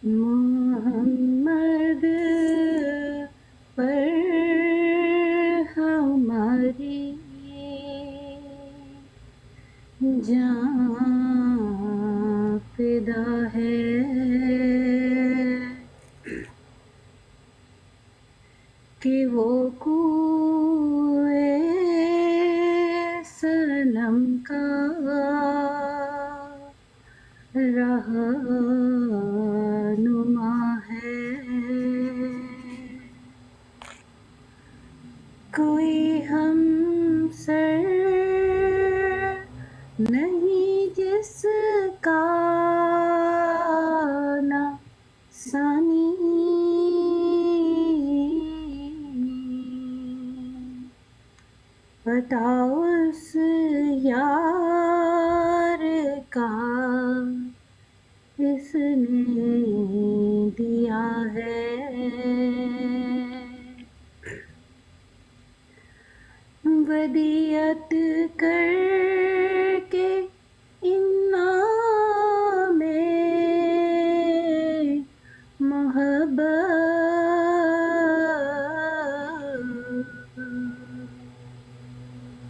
محمد پر ہماری جان فدا ہے، کہ وہ کوئے صنم کا رہنما ہے، کوئی ہم سر نہیں جس کا نہ ثانی، پتہ اس یار کا اس نے دیا ہے، ودیعت کر کے انعام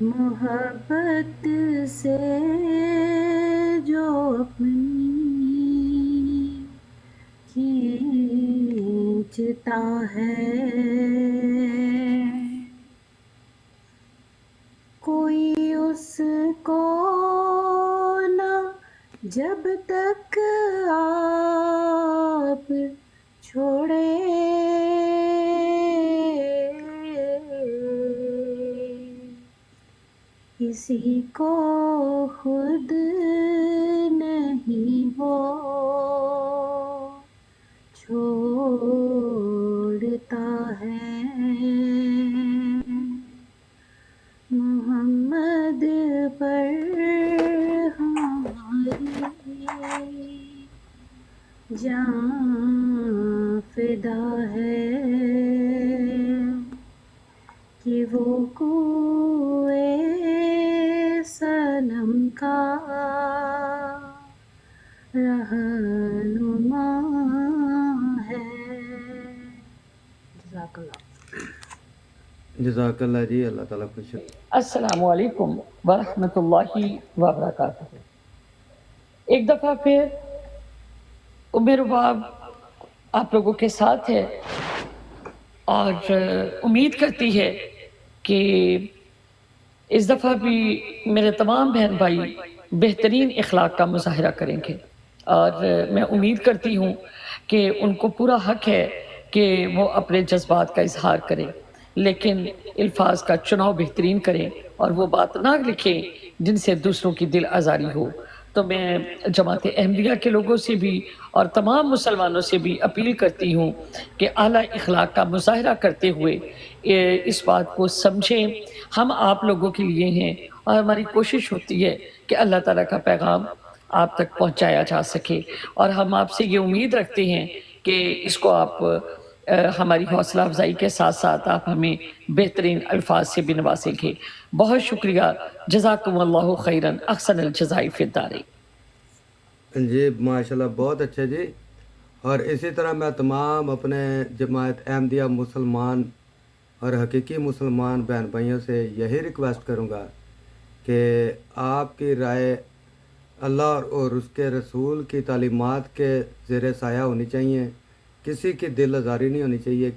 محبت سے جو اپنی کھینچتا ہے، کوئی اس کو نہ جب تک آپ چھوڑے، کسی کو خود نہیں وہ چھوڑتا ہے، محمد پر ہماری جان فدا ہے، کہ وہ کوئے صنم کا رہنما ہے۔ جزاک اللہ۔ جزاک اللہ جی، اللہ تعالیٰ خوش ہو۔ السلام علیکم ورحمۃ اللہ وبرکاتہ۔ ایک دفعہ پھر عمر رباب آپ لوگوں کے ساتھ ہے اور امید کرتی ہے کہ اس دفعہ بھی میرے تمام بہن بھائی بہترین اخلاق کا مظاہرہ کریں گے، اور میں امید کرتی ہوں کہ ان کو پورا حق ہے کہ وہ اپنے جذبات کا اظہار کریں، لیکن الفاظ کا چناؤ بہترین کریں اور وہ بات نہ لکھیں جن سے دوسروں کی دل آزاری ہو۔ تو میں جماعت احمدیہ کے لوگوں سے بھی اور تمام مسلمانوں سے بھی اپیل کرتی ہوں کہ اعلیٰ اخلاق کا مظاہرہ کرتے ہوئے اس بات کو سمجھیں، ہم آپ لوگوں کے لیے ہیں اور ہماری کوشش ہوتی ہے کہ اللہ تعالیٰ کا پیغام آپ تک پہنچایا جا سکے، اور ہم آپ سے یہ امید رکھتے ہیں کہ اس کو آپ ہماری حوصلہ افزائی کے ساتھ ساتھ آپ ہمیں بہترین الفاظ سے بھی نوازیں گے۔ بہت شکریہ، جزاکم اللہ خیراً، احسن الجزاء فی الدارین۔ جی ماشاءاللہ، بہت اچھے جی۔ اور اسی طرح میں تمام اپنے جماعت احمدیہ مسلمان اور حقیقی مسلمان بہن بھائیوں سے یہی ریکویسٹ کروں گا کہ آپ کی رائے اللہ اور اس کے رسول کی تعلیمات کے زیر سایہ ہونی چاہیے، کسی کی دل آزاری نہیں ہونی چاہیے،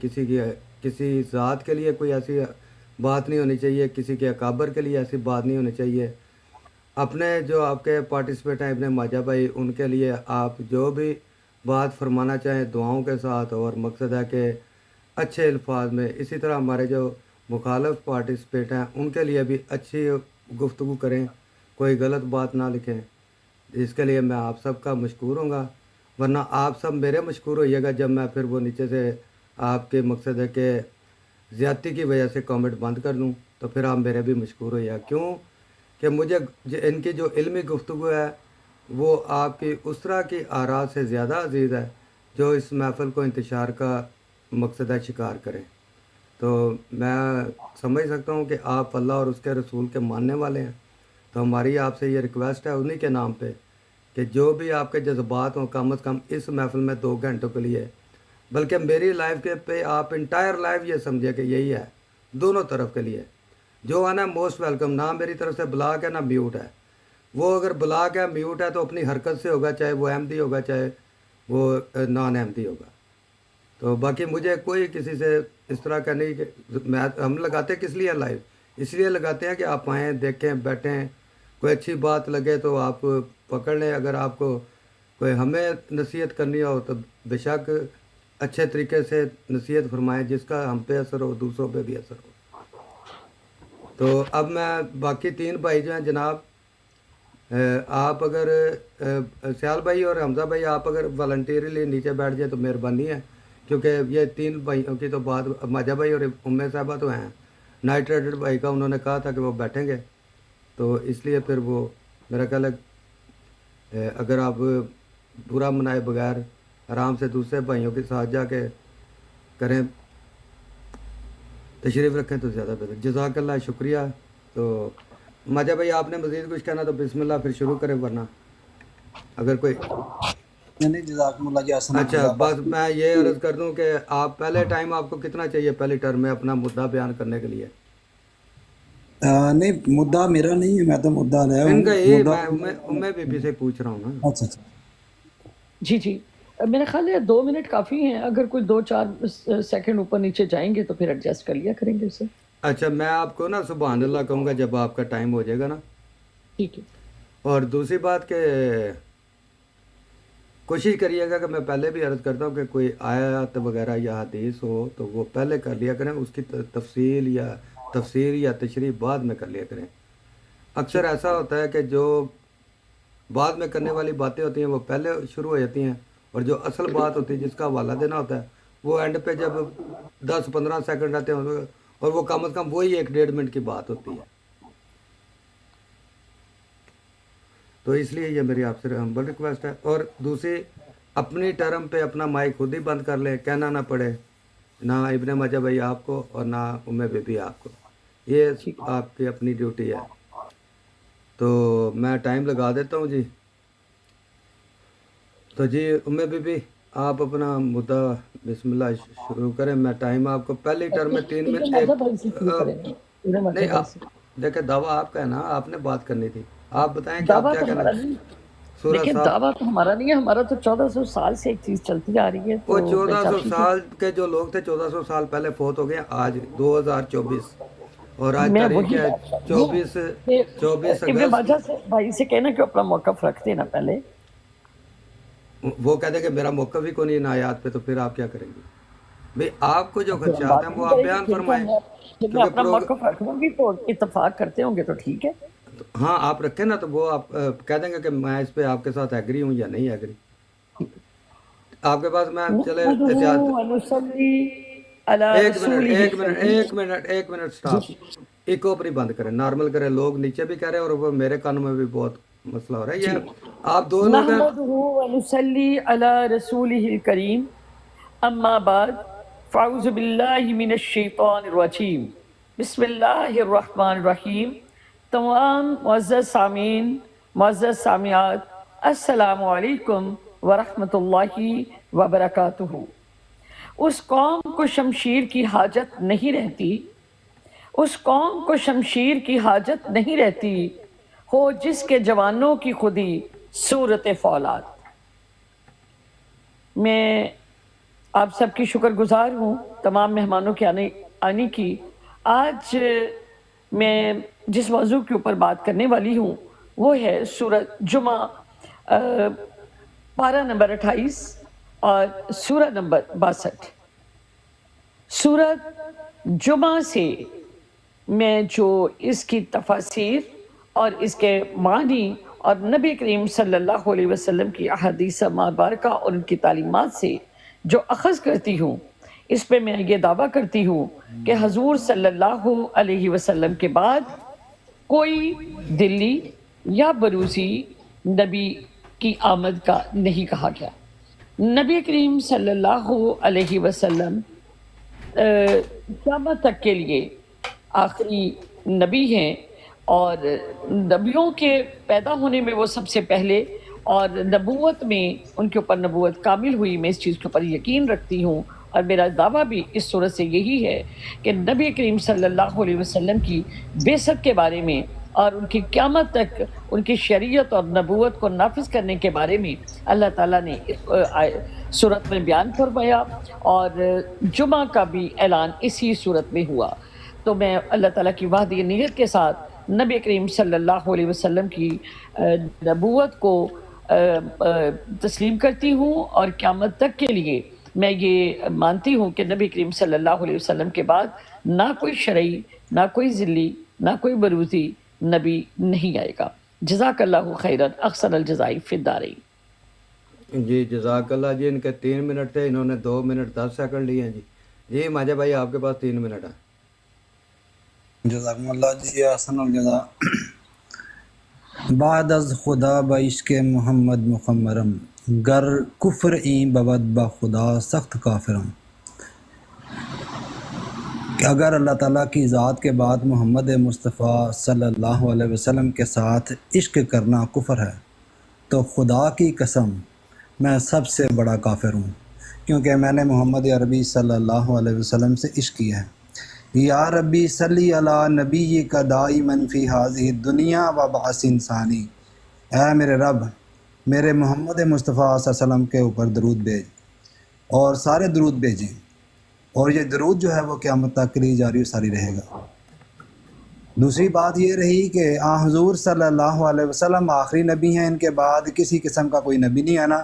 کسی ذات کے لیے کوئی ایسی بات نہیں ہونی چاہیے، کسی کے اکابر کے لیے ایسی بات نہیں ہونی چاہیے۔ اپنے جو آپ کے پارٹیسپیٹ ہیں ابن ماجہ بھائی، ان کے لیے آپ جو بھی بات فرمانا چاہیں دعاؤں کے ساتھ، اور مقصد ہے کہ اچھے الفاظ میں۔ اسی طرح ہمارے جو مخالف پارٹیسپیٹ ہیں ان کے لیے بھی اچھی گفتگو کریں، کوئی غلط بات نہ لکھیں۔ اس کے لیے میں آپ سب کا مشکور ہوں گا، ورنہ آپ سب میرے مشکور ہوئیے گا جب میں پھر وہ نیچے سے آپ کے مقصد ہے کہ زیادتی کی وجہ سے کامنٹ بند کر دوں، تو پھر آپ میرے بھی مشکور ہوئیے گا۔ کیوں کہ مجھے ان کی جو علمی گفتگو ہے وہ آپ کی اسرا کی آراء سے زیادہ عزیز ہے، جو اس محفل کو انتشار کا مقصد ہے شکار کریں۔ تو میں سمجھ سکتا ہوں کہ آپ اللہ اور اس کے رسول کے ماننے والے ہیں، تو ہماری آپ سے یہ ریکویسٹ ہے انہی کے نام پہ کہ جو بھی آپ کے جذبات ہوں کم از کم اس محفل میں 2 گھنٹوں کے لیے، بلکہ میری لائف کے پہ آپ انٹائر لائف یہ سمجھے کہ یہی ہے، دونوں طرف کے لیے جو آنا ہے موسٹ ویلکم. نہ میری طرف سے بلاک ہے نہ میوٹ ہے. وہ اگر بلاک ہے میوٹ ہے تو اپنی حرکت سے ہوگا، چاہے وہ احمدی ہوگا چاہے وہ نان احمدی ہوگا. تو باقی مجھے کوئی کسی سے اس طرح کا نہیں کہ ہم لگاتے کس لیے لائیو، اس لیے لگاتے ہیں کہ آپ آئیں دیکھیں بیٹھیں، کوئی اچھی بات لگے تو آپ پکڑ لیں. اگر آپ کو کوئی ہمیں نصیحت کرنی ہو تو بے شک اچھے طریقے سے نصیحت فرمائیں جس کا ہم پہ اثر ہو دوسروں پہ بھی اثر ہو. تو اب میں باقی 3 بھائی جو ہیں جناب، آپ اگر سیال بھائی اور حمزہ بھائی آپ اگر والنٹیرلی نیچے بیٹھ جائیں تو مہربانی ہے، کیونکہ یہ 3 بھائیوں کی تو بات ماجہ بھائی اور ام صاحبہ تو ہیں. نائٹ رائڈر بھائی کا انہوں نے کہا تھا کہ وہ بیٹھیں گے، تو اس لیے پھر وہ میرا خیال ہے اگر آپ برا منائے بغیر آرام سے دوسرے بھائیوں کے ساتھ جا کے کریں، تشریف رکھیں تو زیادہ بہتر. جزاک اللہ، شکریہ. تو ماجہ بھائی آپ نے مزید کچھ کہنا تو بسم اللہ پھر شروع کریں، ورنہ اگر کوئی نہیں جزاکم اللہ جی، احسن اچھا جزاک بس میں یہ عرض کر دوں کہ آپ پہلے ٹائم آپ کو کتنا چاہیے پہلی ٹرم میں اپنا مدعا بیان کرنے کے لیے؟ نہیں مدعا میرا نہیں ہے، میں تو مدعا لیا ان ہوں. کا یہ مدعا میں ام بی بی سے پوچھ رہا ہوں نا. اچھا اچھا جی جی، میرا خیال ہے 2 منٹ کافی ہیں. اگر کوئی 2-4 سیکنڈ اوپر نیچے جائیں گے تو پھر ایڈجسٹ کر لیا کریں گے اسے. اچھا میں آپ کو نا سبحان اللہ کہوں گا جب آپ کا ٹائم ہو جائے گا نا. ٹھیک ہے. اور دوسری بات کہ کوشش کریے گا کہ میں پہلے بھی عرض کرتا ہوں کہ کوئی آیات وغیرہ یا حدیث ہو تو وہ پہلے کر لیا کریں، اس کی تفصیل یا تفسیر یا تشریح بعد میں کر لیا کریں. اکثر ایسا ہوتا ہے کہ جو بعد میں کرنے والی باتیں ہوتی ہیں وہ پہلے شروع ہو جاتی ہیں، اور جو اصل بات ہوتی ہے جس کا حوالہ دینا ہوتا ہے وہ اینڈ پہ جب 10-15 سیکنڈ رہتے ہیں، اور وہ کم از کم وہی 1-1.5 منٹ کی بات ہوتی ہے. تو اس لیے یہ میری آپ سے ہمبل ریکویسٹ ہے. اور دوسری، اپنی ٹرم پہ اپنا مائک خود ہی بند کر لیں، کہنا نہ پڑے نہ ابن ماجہ بھائی آپ کو اور نہ ام بی بی آپ کو. یہ آپ کی اپنی ڈیوٹی ہے. تو میں ٹائم لگا دیتا ہوں جی. تو جی ام بی بی آپ اپنا مدعا بسم اللہ شروع کریں. میں ٹائم آپ کو پہلی ٹرم میں 3 منٹ نہیں دیکھیں دعویٰ آپ کا ہے نا، آپ نے بات کرنی تھی. آپ بتائیں کہ آپ دعویٰ کیا تو کہنا ہمارا نہیں، سورہ دیکھیں صاحب. دعویٰ تو ہمارا نہیں ہے. ہمارا تو 1400 سال سے ایک چیز چلتی آ رہی ہے. وہ تو 1400 سال کے جو لوگ تھے 1400 سال پہلے فوت ہو گئے. آج 2024 اور آج میں تاریخ وہی ہے بات کر رہی ہوں 24 کہ ابن اگست. ماجہ سے بھائی سے کہنا کہ اپنا موقف رکھ دینا پہلے. وہ کہتے کہ میرا موقف ہی کو نہیں ان آیات پہ، تو پھر آپ کیا کریں گے بھئی؟ آپ کو جو پھر ہم خدشات بات ہیں نہیں وہ آپ کریں گے. بیان پھر فرمائیں. میں کیونکہ اپنا موقف رکھ دوں گی تو اتفاق کرتے ہوں گے تو ٹھیک ہے. ہاں آپ رکھیں نا، تو وہ آپ کہہ دیں گے کہ میں اس پہ آپ کے ساتھ ایگری ہوں یا نہیں ایگری. آپ کے پاس میں چلے احتیاط ایک منٹ سٹاپ. ایکو پر ہی بند کریں، نارمل کریں. لوگ نیچے بھی کہہ رہے ہیں اور وہ میرے کانوں میں بھی بہت مسئلہ ہو رہا ہے. یہ آپ 2 لوگ ہیں. نحمدہ ونصلی علی رسولہ الکریم، اما بعد فاعوذ باللہ من الشیطان الرجیم، بسم اللہ الرحمن الرحیم. تمام معزز سامعین، معزز سامعات، السلام علیکم ورحمۃ اللہ وبرکاتہ. اس قوم کو شمشیر کی حاجت نہیں رہتی، اس قوم کو شمشیر کی حاجت نہیں رہتی، ہو جس کے جوانوں کی خودی صورت فولاد. میں آپ سب کی شکر گزار ہوں تمام مہمانوں کے آنے کی. آج میں جس موضوع کے اوپر بات کرنے والی ہوں وہ ہے سورۃ جمعہ، پارہ نمبر 28 اور سورہ نمبر 62. سورۃ جمعہ سے میں جو اس کی تفاسیر اور اس کے معنی اور نبی کریم صلی اللہ علیہ وسلم کی احادیث مبارکہ اور ان کی تعلیمات سے جو اخذ کرتی ہوں، اس پہ میں یہ دعویٰ کرتی ہوں کہ حضور صلی اللہ علیہ وسلم کے بعد کوئی دلی یا بروزی نبی کی آمد کا نہیں کہا گیا. نبی کریم صلی اللہ علیہ وسلم قیامت تک کے لیے آخری نبی ہیں، اور نبیوں کے پیدا ہونے میں وہ سب سے پہلے اور نبوت میں ان کے اوپر نبوت کامل ہوئی، میں اس چیز کے اوپر یقین رکھتی ہوں، اور میرا دعویٰ بھی اس صورت سے یہی ہے کہ نبی کریم صلی اللہ علیہ وسلم کی بعثت کے بارے میں اور ان کی قیامت تک ان کی شریعت اور نبوت کو نافذ کرنے کے بارے میں اللہ تعالیٰ نے صورت میں بیان فرمایا، اور جمعہ کا بھی اعلان اسی صورت میں ہوا۔ تو میں اللہ تعالیٰ کی وحدی نیت کے ساتھ نبی کریم صلی اللہ علیہ وسلم کی نبوت کو تسلیم کرتی ہوں، اور قیامت تک کے لیے میں یہ مانتی ہوں کہ نبی کریم صلی اللہ علیہ وسلم کے بعد نہ کوئی شرعی، نہ کوئی ذلی، نہ کوئی بروزی نبی نہیں آئے گا۔ جزاک اللہ خیرا، احسن الجزائی فی الدارین۔ جی جزاک اللہ جی، ان کے 3 منٹ تھے، انہوں نے 2 منٹ 10 سیکنڈ لیے ہیں جی۔ جی ماجہ بھائی آپ کے پاس 3 منٹ ہے۔ جزاکم اللہ جی، احسن الجزا۔ بعد از خدا با عشق محمد مخمرم، گر کفر این بود با خدا سخت کافرم۔ کہ اگر اللہ تعالیٰ کی ذات کے بعد محمد مصطفیٰ صلی اللہ علیہ وسلم کے ساتھ عشق کرنا کفر ہے تو خدا کی قسم میں سب سے بڑا کافر ہوں، کیونکہ میں نے محمد عربی صلی اللہ علیہ وسلم سے عشق کیا ہے۔ یا ربی صلی علی نبی کا دائماً فی ہذہ الدنیا و بعث انسانی، اے میرے رب میرے محمد مصطفیٰ صلی اللہ علیہ وسلم کے اوپر درود بھیج، اور سارے درود بھیجیں، اور یہ درود جو ہے وہ قیامت تک کے لیے جاری و ساری رہے گا۔ دوسری بات یہ رہی کہ حضور صلی اللہ علیہ وسلم آخری نبی ہیں، ان کے بعد کسی قسم کا کوئی نبی نہیں آنا،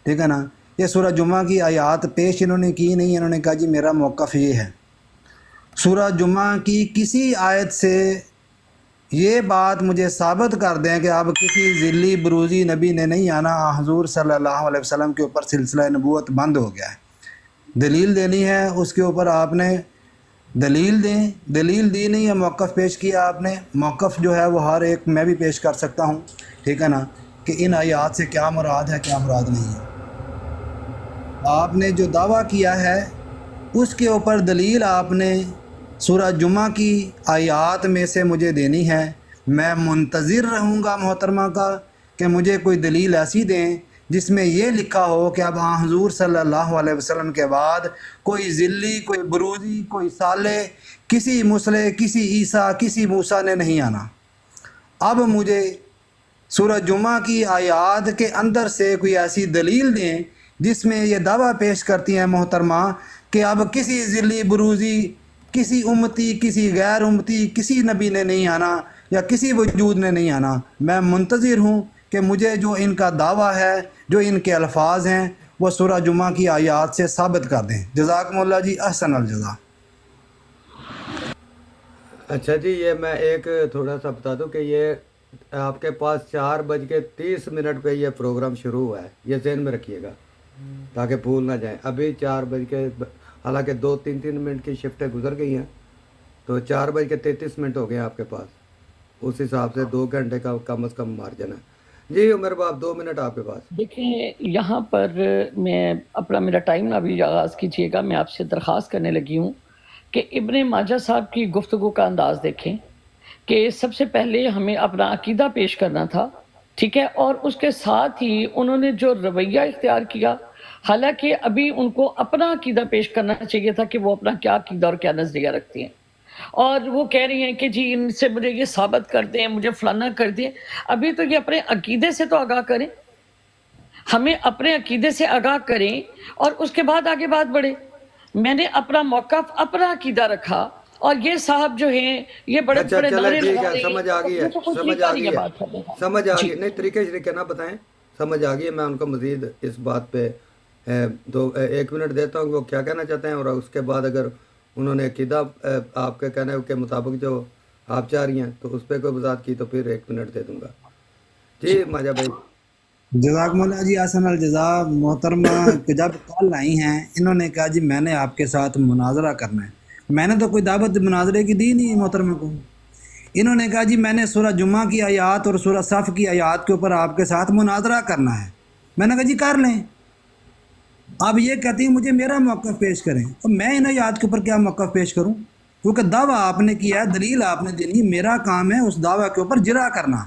ٹھیک ہے نا۔ یہ سورہ جمعہ کی آیات پیش انہوں نے کی نہیں، انہوں نے کہا جی میرا موقف یہ ہے۔ سورہ جمعہ کی کسی آیت سے یہ بات مجھے ثابت کر دیں کہ اب کسی ذلی بروزی نبی نے نہیں آنا، حضور صلی اللہ علیہ وسلم کے اوپر سلسلہ نبوت بند ہو گیا ہے۔ دلیل دینی ہے اس کے اوپر آپ نے دلیل دیں، دلیل دی نہیں ہے، موقف پیش کیا آپ نے، موقف جو ہے وہ ہر ایک میں بھی پیش کر سکتا ہوں، ٹھیک ہے نا، کہ ان آیات سے کیا مراد ہے کیا مراد نہیں ہے۔ آپ نے جو دعویٰ کیا ہے اس کے اوپر دلیل آپ نے سورہ جمعہ کی آیات میں سے مجھے دینی ہے۔ میں منتظر رہوں گا محترمہ کا کہ مجھے کوئی دلیل ایسی دیں جس میں یہ لکھا ہو کہ اب حضور صلی اللہ علیہ وسلم کے بعد کوئی ذلی، کوئی بروزی، کوئی صالح، کسی مصلح، کسی عیسیٰ، کسی موسیٰ نے نہیں آنا۔ اب مجھے سورہ جمعہ کی آیات کے اندر سے کوئی ایسی دلیل دیں جس میں یہ دعویٰ پیش کرتی ہیں محترمہ کہ اب کسی ذلی بروزی، کسی امتی، کسی غیر امتی، کسی نبی نے نہیں آنا یا کسی وجود نے نہیں آنا۔ میں منتظر ہوں کہ مجھے جو ان کا دعویٰ ہے، جو ان کے الفاظ ہیں، وہ سورہ جمعہ کی آیات سے ثابت کر دیں۔ جزاکم اللہ جی، احسن الجزا۔ اچھا جی، یہ میں ایک تھوڑا سا بتا دوں کہ یہ آپ کے پاس 4:30 پہ یہ پروگرام شروع ہوا ہے، یہ ذہن میں رکھیے گا تاکہ بھول نہ جائیں۔ ابھی 4 حالانکہ 2-3 منٹ کی شفٹیں گزر گئی ہیں، تو 4:33 ہو گئے ہیں آپ کے پاس، اس حساب سے 2 گھنٹے کا کم از کم مارجن ہے۔ جی عمر باپ 2 منٹ آپ کے پاس۔ دیکھیں یہاں پر میں میرا ٹائم نہ بھی آغاز کیجیے گا، میں آپ سے درخواست کرنے لگی ہوں کہ ابن ماجہ صاحب کی گفتگو کا انداز دیکھیں کہ سب سے پہلے ہمیں اپنا عقیدہ پیش کرنا تھا، ٹھیک ہے، اور اس کے ساتھ ہی انہوں نے جو رویہ اختیار کیا، حالانکہ ابھی ان کو اپنا عقیدہ پیش کرنا چاہیے تھا کہ وہ اپنا کیا عقیدہ اور کیا نظریہ رکھتی ہیں، اور وہ کہہ رہی ہیں کہ جی ان سے مجھے یہ ثابت کر دیں، مجھے فلانا کر دیں۔ ابھی تو یہ اپنے عقیدے سے تو آگاہ کریں، ہمیں اپنے عقیدے سے آگاہ کریں اور اس کے بعد آگے بات بڑھے۔ میں نے اپنا موقف، اپنا عقیدہ رکھا، اور یہ صاحب جو ہیں یہ بڑے اچھا بڑے چلے نعرے ٹھیک لگا ہے، رہے ہیں، سمجھ آ گئی ہے، یہ تو کوئی سمجھ طریقہ آ نہیں گئی ہے ہے، بات کرنے کا۔ سمجھ آ جی گئی، نہیں طریقے نہ بتائیں، سمجھ آ گئی ہے۔ میں ان کو مزید اس بات پہ 1 منٹ دیتا ہوں کہ وہ کیا کہنا چاہتے ہیں، اور اس کے بعد اگر انہوں نے عقیدہ آپ کے کہنے کے مطابق جو آپ چاہ رہی ہیں تو اس پہ کوئی وضاحت کی تو پھر 1 منٹ دے دوں گا۔ جی ماجہ بھائی۔ جزاکم اللہ جی، احسن الجزا۔ محترمہ کہ جب کال آئی ہیں انہوں نے کہا جی میں نے آپ کے ساتھ مناظرہ کرنا ہے، میں نے تو کوئی دعوت مناظرے کی دی نہیں محترمہ کو۔ انہوں نے کہا جی میں نے سورہ جمعہ کی آیات اور سورہ صف کی آیات کے اوپر آپ کے ساتھ مناظرہ کرنا ہے۔ میں نے کہا جی کر لیں۔ آپ یہ کہتی ہیں مجھے میرا موقف پیش کریں، اور میں ان آیات کے اوپر کیا موقف پیش کروں، کیونکہ دعویٰ آپ نے کیا ہے، دلیل آپ نے دینی، میرا کام ہے اس دعویٰ کے اوپر جرا کرنا،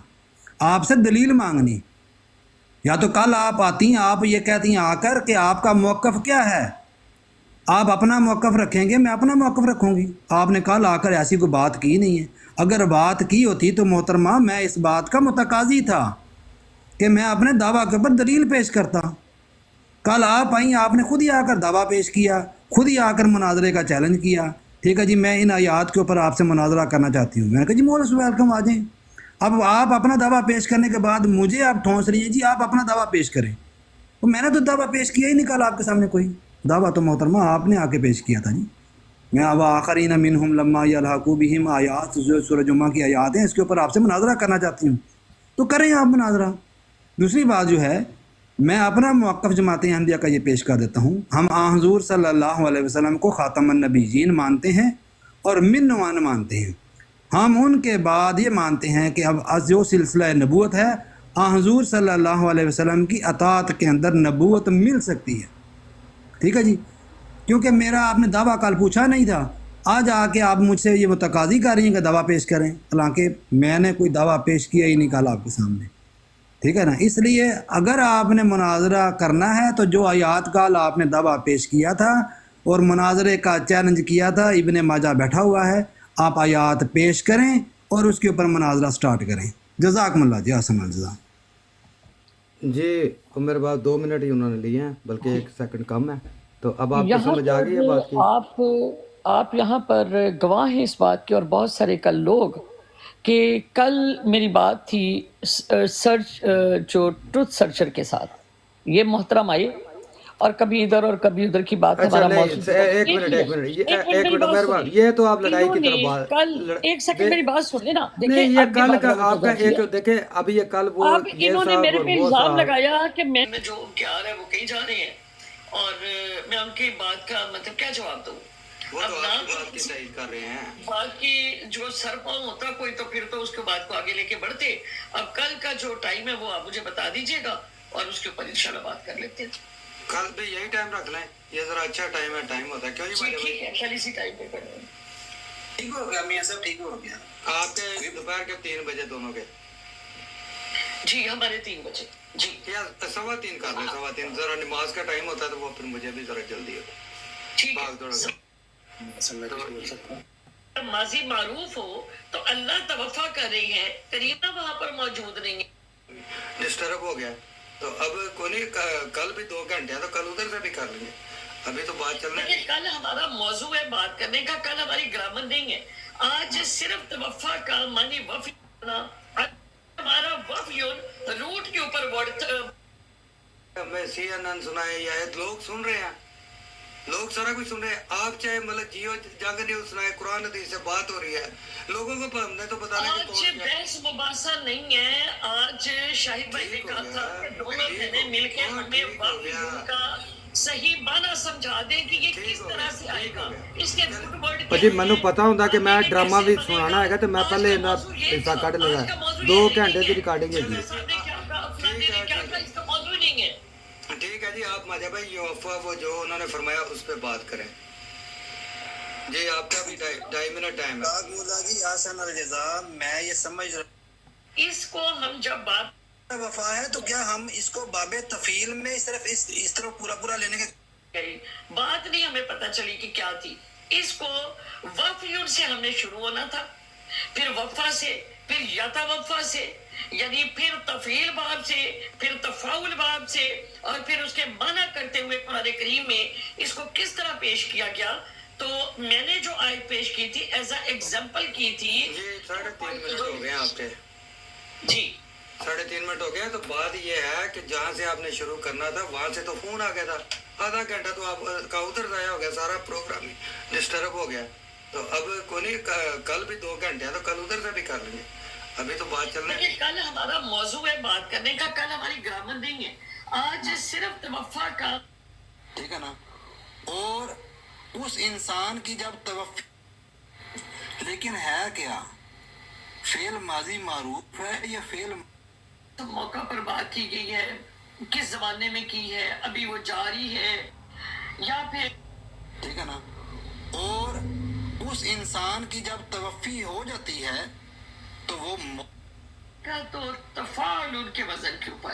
آپ سے دلیل مانگنی۔ یا تو کل آپ آتی ہیں، آپ یہ کہتی ہیں آ کر کہ آپ کا موقف کیا ہے، آپ اپنا موقف رکھیں گے، میں اپنا موقف رکھوں گی۔ آپ نے کل آ کر ایسی کوئی بات کی نہیں ہے۔ اگر بات کی ہوتی تو محترمہ میں اس بات کا متقاضی تھا کہ میں اپنے دعویٰ کے اوپر دلیل پیش کرتا۔ کل آپ آئیں، آپ نے خود ہی آ کر دعویٰ پیش کیا، خود ہی آ کر مناظرے کا چیلنج کیا، ٹھیک ہے جی میں ان آیات کے اوپر آپ سے مناظرہ کرنا چاہتی ہوں۔ میں نے کہا جی موسٹ ویلکم، آ جائیں۔ اب آپ اپنا دعویٰ پیش کرنے کے بعد مجھے آپ ٹھونس رہی ہیں جی آپ اپنا دعویٰ پیش کریں۔ تو میں نے تو دعویٰ پیش کیا ہی نہیں کل آپ کے سامنے، کوئی دعویٰ تو محترمہ آپ نے آ کے پیش کیا تھا جی۔ میں اب آخرین منہم لما یلحقوا بہم آیات، جو سورہ جمعہ کی آیات ہیں، اس کے اوپر آپ سے مناظرہ کرنا چاہتی ہوں، تو کریں آپ مناظرہ۔ دوسری بات جو ہے، میں اپنا موقف جماعت احمدیہ کا یہ پیش کر دیتا ہوں۔ ہم حضور صلی اللہ علیہ وسلم کو خاتم النبیین مانتے ہیں اور من نوان مانتے ہیں۔ ہم ان کے بعد یہ مانتے ہیں کہ اب جو سلسلہ نبوت ہے، حضور صلی اللہ علیہ وسلم کی اطاعت کے اندر نبوت مل سکتی ہے، ٹھیک ہے جی۔ کیونکہ میرا آپ نے دعویٰ کل پوچھا نہیں تھا، آج آ کے آپ مجھ سے یہ متقاضی کر رہی ہیں کہ دعویٰ پیش کریں، حالانکہ میں نے کوئی دعویٰ پیش کیا ہی نہیں کل آپ کے سامنے، ٹھیک ہے نا۔ اس لیے اگر آپ نے مناظرہ کرنا ہے تو جو آیات کل آپ نے دعویٰ پیش کیا تھا اور مناظرے کا چیلنج کیا تھا، ابن ماجہ بیٹھا ہوا ہے، آپ آیات پیش کریں اور اس کے اوپر مناظرہ سٹارٹ کریں۔ جزاکم اللہ جی، احسن الجزا۔ جی میرے پاس 2 منٹ ہی انہوں نے لیے ہیں، بلکہ 1 سیکنڈ کم ہے، تو اب آپ کو یہاں سمجھ آ گئی ہے بات کی؟ آپ یہاں پر گواہ ہیں اس بات کے، اور بہت سارے کل لوگ، کہ کل میری بات تھی جو ٹروتھ سرچر کے ساتھ، یہ محترم آئے اور کبھی ادھر اور کبھی ادھر کی بات اچھا ہمارا نہیں، موضوع ایک منٹ میرے پاس، یہ تو آپ لڑائی کی طرف بات، کل ایک سیکنڈ میری بات سن لینا، نہیں یہ کل کا آپ کا ایک دیکھیں، ابھی یہ کل وہ اب یہ انہوں نے میرے صاحب پہ اور وہ الزام صاحب، لگایا کہ میں جو کیا رہا ہے وہ کہیں جا رہے ہیں، اور میں ان کی بات کا مطلب کیا جواب دوں؟ وہ تو آپ کی بات کی تائید کر رہے ہیں، بات کی جو سر پاؤں ہوتا کوئی تو پھر تو اس کے بعد کو آگے لے کے بڑھتے۔ اب کل کا جو ٹائم ہے وہ آپ مجھے بتا دیجئے گا اور اس کے اوپر انشاءاللہ بات کر لیتے ہیں۔ کل بھی یہی ٹائم رکھ لیں، یہ ذرا اچھا ٹائم ہے، ٹائم ہوتا ہے، کیوں جی نہیں؟ ٹھیک ہے، کل اسی ٹائم پہ کریں۔ ٹھیک ہو گیا میاں صاحب، ٹھیک ہو گیا آپ کے دوپہر کے 3 بجے دونوں کے؟ جی ہمارے 3 بجے، جی یا 3:15 کر لیں، 3:15 ذرا نماز کا ٹائم ہوتا ہے تو وہ پھر مجھے بھی ذرا جلدی ہوتا ہے، ٹھیک بھاگ دوڑ ہے۔ کے۔ ماضی معروف ہو تو اللہ توفع کر رہی ہے، کریمہ وہاں پر موجود نہیں ہے، ڈسٹرب ہو گیا تو اب کوئی نہیں، کل بھی 2 گھنٹے ہیں تو کل ادھر سے بھی کر لیں گے، ابھی تو بات چل رہی ہے۔ کل ہمارا موضوع ہے بات کرنے کا، کل ہماری گرامر نہیں ہے، آج صرف توفع کا معنی وفی کرنا، ہمارا وفیون روٹ کے اوپر ورڈ میں CNN سنائے یا لوگ سن رہے ہیں، لوگ سارا کچھ سن رہے ہیں، آپ چاہے مطلب جیو جنگ نیوز سنائے، قرآن حدیث سے بات ہو رہی ہے، لوگوں کو ہم نے تو بتانا کہ آج بحث مباحثہ نہیں ہے، آج شاہد بھائی نے کہا تھا کہ دونوں بہنیں مل کے ہمیں وفیون کا صحیح معنی سمجھا دیں کہ یہ کس طرح سے آئے گا، اس کے روٹ ورڈ جی مینوں پتا ہوں کہ میں ڈرامہ بھی سنانا ہے تو میں پہلے حصہ کٹ لگا، 2 گھنٹے کی ریکارڈنگ ہے جی۔ ٹھیک ہے جی، آپ ماجہ بھائی یہ افواہ وہ جو انہوں نے فرمایا اس پہ بات کریں جی، آپ کا بھی 2.5 منٹ ٹائم ہے۔ مولا جی احسن الجزا، میں یہ سمجھ رہا اس کو ہم جب بات وفا ہے تو کیا ہم اس کو باب تفیل میں صرف اس طرح پورا لینے کے گئی بات نہیں ہمیں پتہ چلی کہ کیا تھی، اس کو وفیون سے ہم نے شروع ہونا تھا، پھر وفا سے، پھر یتا وفا سے، یعنی پھر تفعیل باب سے، پھر تفاعل باب سے، اور پھر اس کے معنی کرتے ہوئے قرآن کریم میں اس کو کس طرح پیش کیا گیا۔ تو میں نے جو آیت پیش کی تھی ایز اے ایگزامپل کی تھی جی 3.5 منٹ ہو گئے آپ کے، جی 3.5 منٹ ہو گیا، تو بات یہ ہے کہ جہاں سے آپ نے شروع کرنا تھا وہاں سے تو فون آ گیا تھا، آدھا گھنٹہ تو آپ کا ادھر ضائع ہو گیا، سارا پروگرام ہی ڈسٹرب ہو گیا، تو اب کوئی نہیں، کل بھی 2 گھنٹے ہیں تو کل ادھر سے بھی کر لیں گے، ابھی تو بات چل رہی ہے۔ کل ہمارا موضوع ہے بات کرنے کا، کل ہماری گرامر نہیں ہے، آج صرف توفع کا، ٹھیک ہے نا، اور اس انسان کی جب توفی، لیکن ہے کیا، فعل ماضی معروف ہے یا فعل موقع پر بات کی گئی ہے، کس زمانے میں کی ہے، ابھی وہ جاری ہے یا پھر، ٹھیک ہے نا، اور اس انسان کی جب توفی ہو جاتی ہے تو وہ کا تو تفاعل ان کے وزن کے اوپر،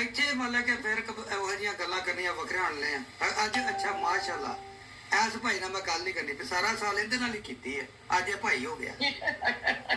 ਇੱਥੇ ਮਤਲਬ ਕਿ ਫਿਰ ਇਹੋ ਜਿਹੀਆਂ ਗੱਲਾਂ ਕਰਨੀਆਂ ਵੱਖਰੀਆਂ ਆਣਲੇ ਆ ਅੱਜ। ਅੱਛਾ ਮਾਸ਼ਾਅੱਲਾ ਐਸ ਭਾਈ ਨਾਲ ਮੈਂ ਗੱਲ ਨਹੀਂ ਕਰਨੀ ਪਈ, ਸਾਰਾ ਸਾਲ ਇਹਦੇ ਨਾਲ ਹੀ ਕੀਤੀ ਹੈ, ਅੱਜ ਇਹ ਭਾਈ ਹੋ ਗਿਆ।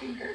3:15।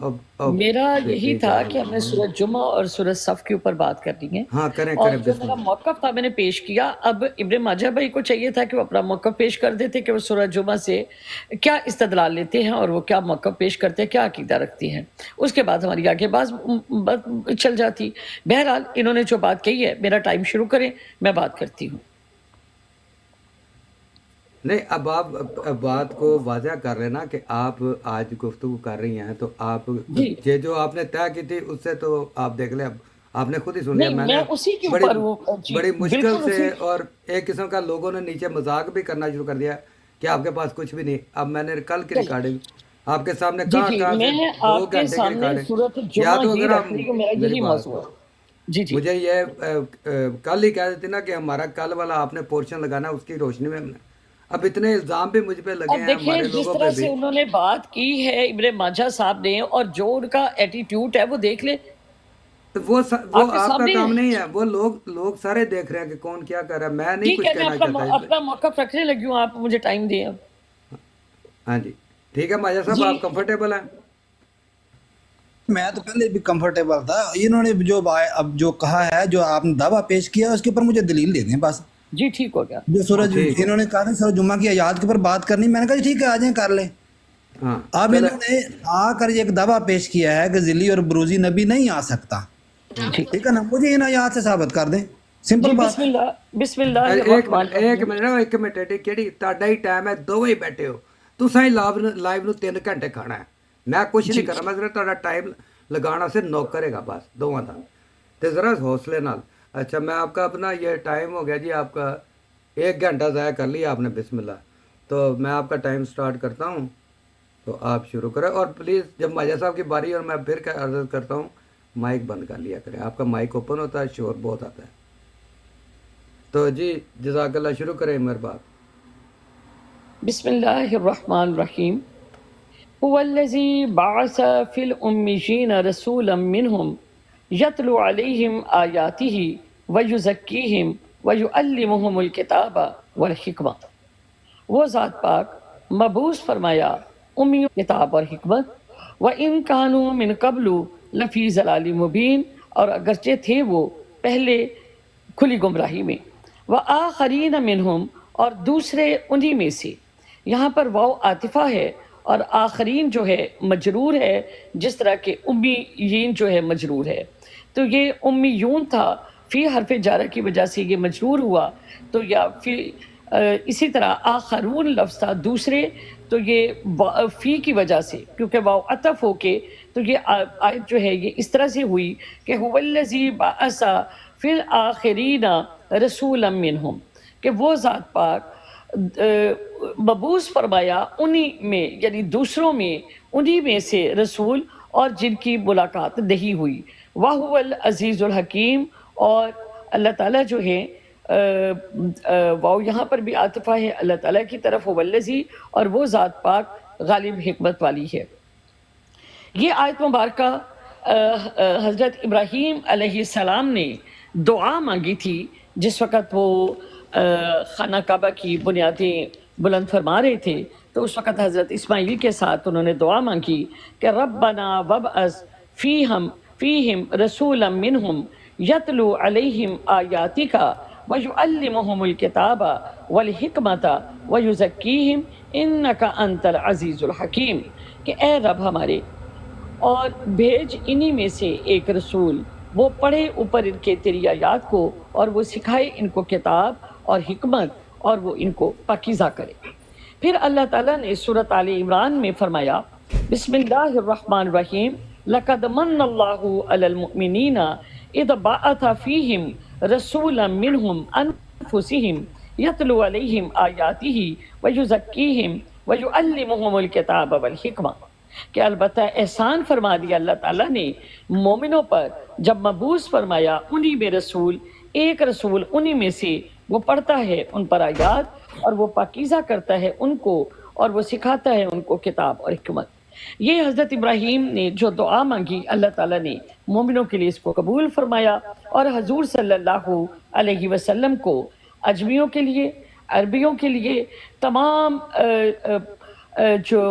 اب میرا یہی دیکھیے تھا کیا کہ ہم نے سورۃ جمعہ اور سورۃ صف کے اوپر بات کرنی ہے، ہاں کریں اور کریں جو بسم میرا اللہ. موقف تھا میں نے پیش کیا. اب ابن ماجہ بھائی کو چاہیے تھا کہ وہ اپنا موقف پیش کر دیتے کہ وہ سورۃ جمعہ سے کیا استدلال لیتے ہیں اور وہ کیا موقف پیش کرتے ہیں، کیا عقیدہ رکھتی ہیں. اس کے بعد ہماری آگے بات چل جاتی. بہرحال انہوں نے جو بات کہی ہے، میرا ٹائم شروع کریں، میں بات کرتی ہوں. نہیں اب آپ بات کو واضح کر رہے ہیں نا کہ آپ آج گفتگو کر رہی ہیں تو آپ جی یہ جو آپ نے طے کی تھی اس سے تو آپ دیکھ لیں. اب آپ نے خود ہی سن لیا. نہیں، میں میں نے اسی کے بڑی اوپر ہوں. جی بڑی مشکل بالکل سے اسی. اور ایک قسم کا لوگوں نے نیچے مذاق بھی کرنا شروع کر دیا کہ آپ کے پاس کچھ بھی نہیں. اب میں نے کل کی ریکارڈنگ آپ کے سامنے جی کہاں جی کہاں سے میں 2 آپ کے گھنٹے کی سامنے ریکارڈنگ. سورۃ یا جمعہ تو ہی اگر رکھ ہم رہی ہوں، میرا میری یہی بات موضوع ہے. جی جی مجھے یہ کل ہی کہہ دیتی نا کہ ہمارا کل والا آپ نے پورشن لگانا اس کی روشنی میں ہم نے اب اتنے الزام بھی مجھ پہ لگے اب ہیں دیکھیں ہمارے جس لوگوں طرح پہ سے بھی. انہوں نے بات کی ہے ابن ماجہ صاحب نے، اور جو ان کا ایٹیٹیوڈ ہے وہ دیکھ لیں، تو وہ آپ کے آپ کا سامنے کام ہے. نہیں ہے. وہ لوگ سارے دیکھ رہے ہیں کہ کون کیا کر رہا ہے. میں نہیں ٹھیک کچھ ہے، میں کہنا چاہتا اس پہ. اپنا موقف رکھنے لگی ہوں، آپ مجھے ٹائم دیں اب. ہاں جی ٹھیک ہے ماجہ صاحب جی آپ کمفرٹیبل ہیں. میں تو پہلے بھی کمفرٹیبل تھا. انہوں نے اب جو کہا ہے، جو آپ نے دعویٰ پیش کیا اس کے اوپر مجھے دلیل دے دیں بس. جی ٹھیک ہو گیا. جو سورج ٹھیک ہے انہوں نے کہا تھا سورج جمعہ کی آیات کے اوپر بات کرنی، میں نے کہا جی ٹھیک ہے آ جائیں کر لیں. ہاں اب چلے انہوں نے آ کر ایک دعویٰ پیش کیا ہے کہ ذلی اور بروزی نبی نہیں آ سکتا. جی ٹھیک ہے نا، مجھے ان آیات سے ثابت کر دیں، سمپل جی بات ہے. بسم اللہ ایک الرحمن منٹ ایک الرحیم. منٹ کہڑی تہاڈا ہی ٹائم ہے. دو ہی بیٹھے ہو تساں ہی لائیو نو 3 گھنٹے کھانا ہے. میں کچھ نہیں جی کرنا. میں صرف تہاڈا ٹائم لگانا سے نوکر ہے گا بس دوواں دا. تے ذرا حوصلے نال. اچھا میں آپ کا اپنا یہ ٹائم ہو گیا جی. آپ کا 1 گھنٹہ ضائع کر لیا آپ نے. بسم اللہ. تو میں آپ کا ٹائم سٹارٹ کرتا ہوں تو آپ شروع کریں. اور پلیز جب ماجہ صاحب کی باری اور میں پھر عرض کرتا ہوں مائک بند کر لیا کریں. آپ کا مائک اوپن ہوتا ہے، شور بہت آتا ہے. تو جی جزاک اللہ شروع کریں مہربان. بسم اللہ الرحمن الرحیم. هو الذی بعث فی الامیین رسولا منہم یتلو علیہم آیاتہ ویزکیہم ویعلمہم الکتاب والحکمہ. وہ ذات پاک مبعوث فرمایا امیوں کتاب اور حکمت. وَإِن كَانُوا مِن قَبْلُ لَفِي ضَلَالٍ مُبِينٍ، اور اگرچہ تھے وہ پہلے کھلی گمراہی میں. وَآخَرِينَ مِنْهُمْ، اور دوسرے انہی میں سے. یہاں پر واو عاطفہ ہے اور آخرین جو ہے مجرور ہے، جس طرح کہ امیین جو ہے مجرور ہے. تو یہ امیون تھا، فی حرف جارہ کی وجہ سے یہ مجرور ہوا. تو یا فی اسی طرح آخرون لفظ تھا دوسرے، تو یہ فی کی وجہ سے کیونکہ واو عطف ہو کے، تو یہ آیت جو ہے یہ اس طرح سے ہوئی کہ هو الذی بعث فی الآخرین رسولا منہم، کہ وہ ذات پاک مبعوث فرمایا انہی میں، یعنی دوسروں میں، انہی میں سے رسول اور جن کی ملاقات نہیں ہوئی. وَهُوَ العزیز الحکیم، اور اللہ تعالیٰ جو ہے واو یہاں پر بھی عاطفہ ہے اللہ تعالیٰ کی طرف. هو الذی، اور وہ ذات پاک غالب حکمت والی ہے. یہ آیت مبارکہ حضرت ابراہیم علیہ السلام نے دعا مانگی تھی جس وقت وہ خانہ کعبہ کی بنیادیں بلند فرما رہے تھے. تو اس وقت حضرت اسماعیل کے ساتھ انہوں نے دعا مانگی کہ ربنا وابعث فیہم رسولا منہم یتلو علیہم آیاتک ویعلمہم الکتاب والحکمت ویزکیہم انک انت العزیز الحکیم، کہ اے رب ہمارے، اور بھیج انہی میں سے ایک رسول، وہ پڑھے اوپر ان کے تیری آیات کو، اور وہ سکھائے ان کو کتاب اور حکمت، اور وہ ان کو پاکیزہ کرے. پھر اللہ تعالیٰ نے سورۃ آل عمران میں فرمایا بسم اللہ الرحمن الرحیم لقد من اللہ علی المؤمنین اذ بعث فیہم رسولا منہم انفسہم یتلو علیہم آیاتہ ویزکیہم ویعلمہم الکتاب والحکمہ، کہ البتہ احسان فرما دیا اللہ تعالیٰ نے مومنوں پر جب مبعوث فرمایا انہی میں رسول، ایک رسول انہی میں سے، وہ پڑھتا ہے ان پر آیات اور وہ پاکیزہ کرتا ہے ان کو، اور وہ سکھاتا ہے ان کو کتاب اور حکمت. یہ حضرت ابراہیم نے جو دعا مانگی اللہ تعالیٰ نے مومنوں کے لیے اس کو قبول فرمایا، اور حضور صلی اللہ علیہ وسلم کو اجمیوں کے لیے، عربیوں کے لیے، تمام جو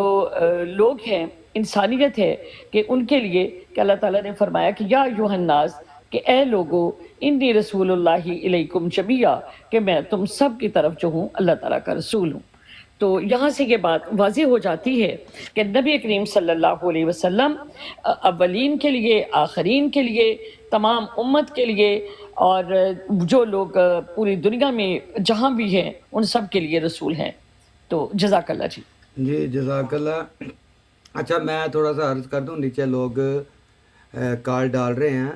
لوگ ہیں انسانیت ہے کہ ان کے لیے کہ اللہ تعالیٰ نے فرمایا کہ یا ایھا الناس، کہ اے لوگو، انی رسول اللہ علیکم جمیعا، کہ میں تم سب کی طرف جو ہوں اللہ تعالیٰ کا رسول ہوں۔ تو یہاں سے یہ بات واضح ہو جاتی ہے کہ نبی کریم صلی اللہ علیہ وسلم اولین کے لیے، آخرین کے لیے، تمام امت کے لیے، اور جو لوگ پوری دنیا میں جہاں بھی ہیں ان سب کے لیے رسول ہیں۔ تو جزاک اللہ جی۔ جی جزاک اللہ۔ اچھا میں تھوڑا سا عرض کر دوں، نیچے لوگ کال ڈال رہے ہیں۔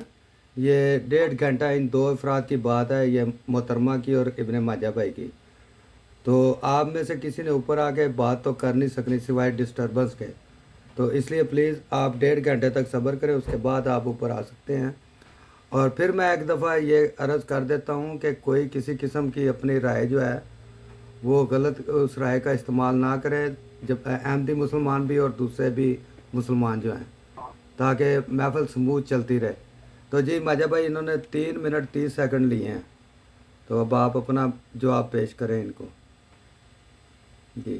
یہ 1.5 گھنٹہ ان دو افراد کی بات ہے، یہ محترمہ کی اور ابن ماجہ بھائی کی۔ تو آپ میں سے کسی نے اوپر آ کے بات تو کر نہیں سکنی سوائے ڈسٹربنس کے، تو اس لیے پلیز آپ 1.5 گھنٹے تک صبر کریں، اس کے بعد آپ اوپر آ سکتے ہیں۔ اور پھر میں ایک دفعہ یہ عرض کر دیتا ہوں کہ کوئی کسی قسم کی اپنی رائے جو ہے وہ غلط اس رائے کا استعمال نہ کرے، جب احمدی مسلمان بھی اور دوسرے بھی مسلمان جو ہیں، تاکہ محفل سموتھ چلتی رہے۔ تو جی ماجہ بھائی انہوں نے 3 منٹ 30 سیکنڈ لیے ہیں، تو اب آپ اپنا جواب پیش کریں ان کو۔ جی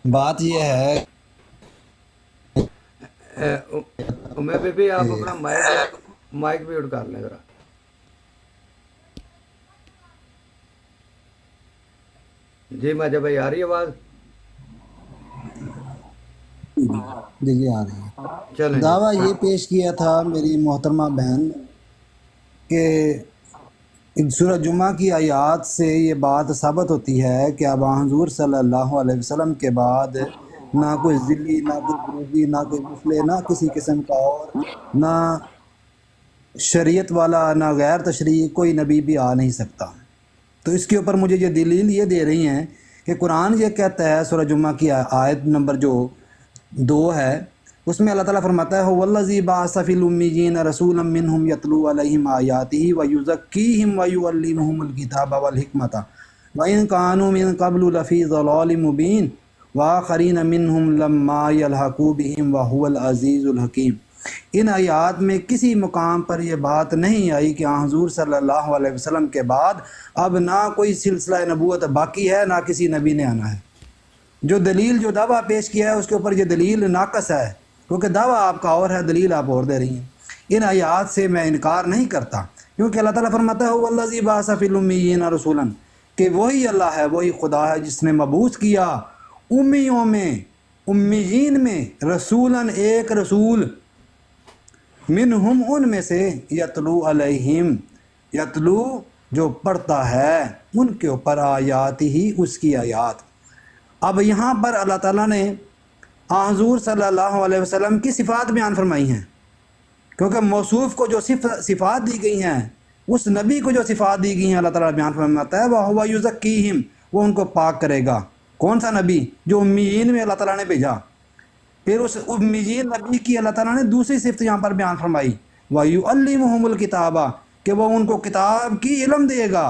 بات یہ ہے امے بی بی آپ اپنا مائک میوٹ کر لیں ذرا۔ جی ماجہ بھائی آ رہی ہے آواز؟ جی آ رہی ہے۔ چلیں دعویٰ یہ پیش کیا تھا میری محترمہ بہن کہ سورہ جمعہ کی آیات سے یہ بات ثابت ہوتی ہے کہ اب حضور صلی اللہ علیہ وسلم کے بعد نہ کوئی ذلی، نہ کوئی بروزی، نہ کوئی مسئلے، نہ کسی قسم کا اور، نہ شریعت والا، نہ غیر تشریعی کوئی نبی بھی آ نہیں سکتا۔ تو اس کے اوپر مجھے یہ دلیل یہ دے رہی ہیں کہ قرآن یہ کہتا ہے، سورہ جمعہ کی آیت نمبر جو 2 ہے، اس میں اللہ تعالیٰ فرماتا ہے وَالَّذِي بَعَثَ فِي الْأُمِّيِّينَ رَسُولًا مِّنْهُمْ يَتْلُو عَلَيْهِمْ آيَاتِهِ وَيُزَكِّيهِمْ وَيُعَلِّمُهُمُ الْكِتَابَ وَالْحِكْمَةَ وَإِن كَانُوا مِن قَبْلُ لَفِي ضَلَالٍ مُّبِينٍ وَآخَرِينَ مِنْهُمْ لَمَّا يَلْحَقُوا بِهِمْ وَهُوَ الْعَزِيزُ الْحَكِيمُ۔ ان آیات میں کسی مقام پر یہ بات نہیں آئی کہ حضور صلی اللہ علیہ وسلم کے بعد اب نہ کوئی سلسلہ نبوت باقی ہے، نہ کسی نبی نے آنا ہے۔ جو دلیل، جو دعویٰ پیش کیا ہے اس کے اوپر یہ دلیل ناقص ہے، کیونکہ دعویٰ آپ کا اور ہے، دلیل آپ اور دے رہی ہیں۔ ان آیات سے میں انکار نہیں کرتا، کیونکہ اللہ تعالیٰ فرماتا ہے وَالَّذِي بَعَثَ فِي الْأُمِّيِّينَ رَسُولًا، کہ وہی اللہ ہے، وہی خدا ہے جس نے مبعوث کیا امیوں میں، امیین میں، رسولاً ایک رسول، منہم ان میں سے، یتلو علیہم، یتلو جو پڑھتا ہے ان کے اوپر آیات ہی، اس کی آیات۔ اب یہاں پر اللہ تعالیٰ نے حضور صلی اللہ علیہ وسلم کی صفات بیان فرمائی ہیں، کیونکہ موصوف کو جو صفات دی گئی ہیں، اس نبی کو جو صفات دی گئی ہیں اللہ تعالیٰ بیان فرماتا ہے وَهُوَ يُزَكِّيهِمْ، وہ ان کو پاک کرے گا۔ کون سا نبی؟ جو امیین میں اللہ تعالیٰ نے بھیجا۔ پھر اس امیین نبی کی اللہ تعالیٰ نے دوسری صفت یہاں پر بیان فرمائی وَيُعَلِّمُهُمُ الْكِتَابَ، کہ وہ ان کو کتاب کی علم دے گا،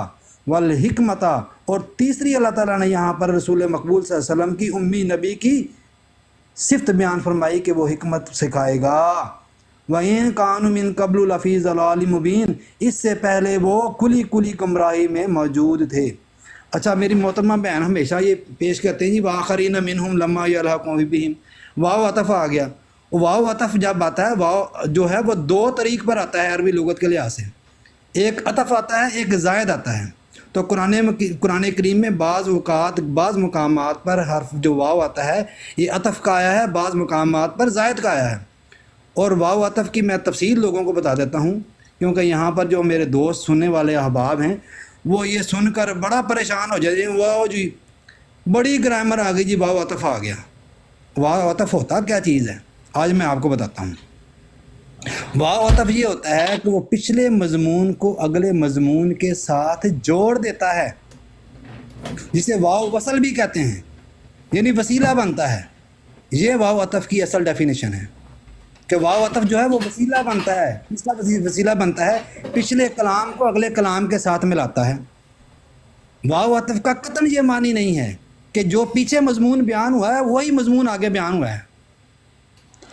وَالْحِكْمَةَ، اور تیسری اللہ تعالیٰ نے یہاں پر رسول مقبول صلی اللہ علیہ وسلم کی امی نبی کی صفت بیان فرمائی کہ وہ حکمت سکھائے گا۔ وَإِن كَانُوا مِن قَبْلُ لَفِي ضَلَالٍ مُّبِينٍ، اس سے پہلے وہ کھلی کھلی گمراہی میں موجود تھے۔ اچھا میری محترمہ بہن ہمیشہ یہ پیش کرتے ہیں جی وَآخَرِينَ مِنْهُمْ لَمَّا يَلْحَقُوا بِهِمْ، واو عطف آ گیا۔ واو عطف جب آتا ہے، واو جو ہے وہ 2 طریق پر آتا ہے عربی لغت کے لحاظ سے، ایک عطف آتا ہے، ایک زائد آتا ہے۔ تو قرآن کریم میں بعض اوقات، بعض مقامات پر حرف جو واو آتا ہے یہ عطف کا آیا ہے، بعض مقامات پر زائد کا آیا ہے۔ اور واو عطف کی میں تفصیل لوگوں کو بتا دیتا ہوں، کیونکہ یہاں پر جو میرے دوست سننے والے احباب ہیں وہ یہ سن کر بڑا پریشان ہو جائے، واو جی بڑی گرامر آ گئی جی، واو عطف آ گیا۔ واو عطف ہوتا کیا چیز ہے آج میں آپ کو بتاتا ہوں۔ واو عطف یہ ہوتا ہے کہ وہ پچھلے مضمون کو اگلے مضمون کے ساتھ جوڑ دیتا ہے، جسے واو وصل بھی کہتے ہیں، یعنی وسیلہ بنتا ہے۔ یہ واو عطف کی اصل ڈیفینیشن ہے کہ واو عطف جو ہے وہ وسیلہ بنتا ہے۔ اس کا وسیلہ بنتا ہے، پچھلے کلام کو اگلے کلام کے ساتھ ملاتا ہے۔ واو عطف کا قطعاً یہ معنی نہیں ہے کہ جو پیچھے مضمون بیان ہوا ہے وہی مضمون آگے بیان ہوا ہے۔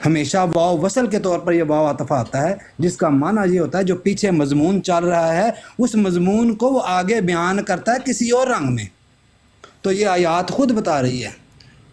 ہمیشہ واو وصل کے طور پر یہ واو عطف آتا ہے، جس کا معنی یہ ہوتا ہے جو پیچھے مضمون چل رہا ہے اس مضمون کو وہ آگے بیان کرتا ہے کسی اور رنگ میں۔ تو یہ آیات خود بتا رہی ہے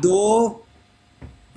2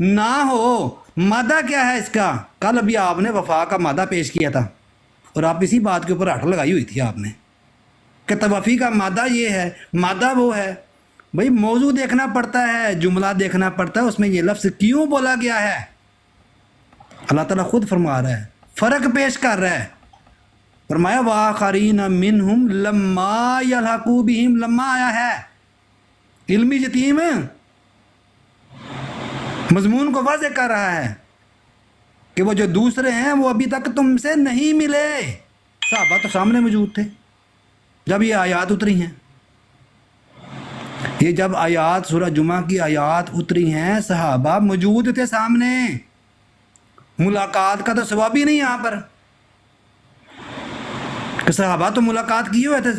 نہ ہو۔ مادہ کیا ہے اس کا؟ کل ابھی آپ نے وفا کا مادہ پیش کیا تھا اور آپ اسی بات کے اوپر ہٹ لگائی ہوئی تھی آپ نے کہ توفی کا مادہ یہ ہے، مادہ وہ ہے۔ بھئی موضوع دیکھنا پڑتا ہے، جملہ دیکھنا پڑتا ہے، اس میں یہ لفظ کیوں بولا گیا ہے۔ اللہ تعالیٰ خود فرما رہا ہے، فرق پیش کر رہا ہے۔ فرمایا وآخرین منہم لما یلحقوا بہم، لما آیا ہے علمی یتیم مضمون کو واضح کر رہا ہے کہ وہ جو دوسرے ہیں وہ ابھی تک تم سے نہیں ملے۔ صحابہ تو سامنے موجود تھے جب یہ آیات اتری ہیں۔ یہ جب آیات سورہ جمعہ کی آیات اتری ہیں صحابہ موجود تھے سامنے۔ ملاقات کا تو ثواب ہی نہیں یہاں پر کہ صحابہ تو ملاقات کیے ہوئے تھے۔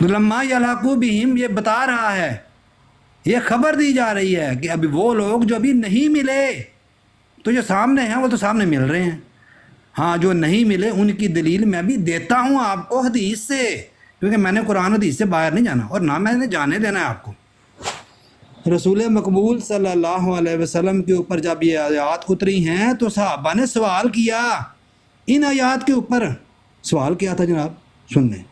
لما یلحقوا بہم یہ بتا رہا ہے، یہ خبر دی جا رہی ہے کہ ابھی وہ لوگ جو ابھی نہیں ملے، تو جو سامنے ہیں وہ تو سامنے مل رہے ہیں۔ ہاں جو نہیں ملے ان کی دلیل میں بھی دیتا ہوں آپ کو حدیث سے، کیونکہ میں نے قرآن حدیث سے باہر نہیں جانا اور نہ میں نے جانے دینا ہے آپ کو۔ رسول مقبول صلی اللہ علیہ وسلم کے اوپر جب یہ آیات اتری ہیں تو صحابہ نے سوال کیا ان آیات کے اوپر۔ سوال کیا تھا جناب؟ سن لیں۔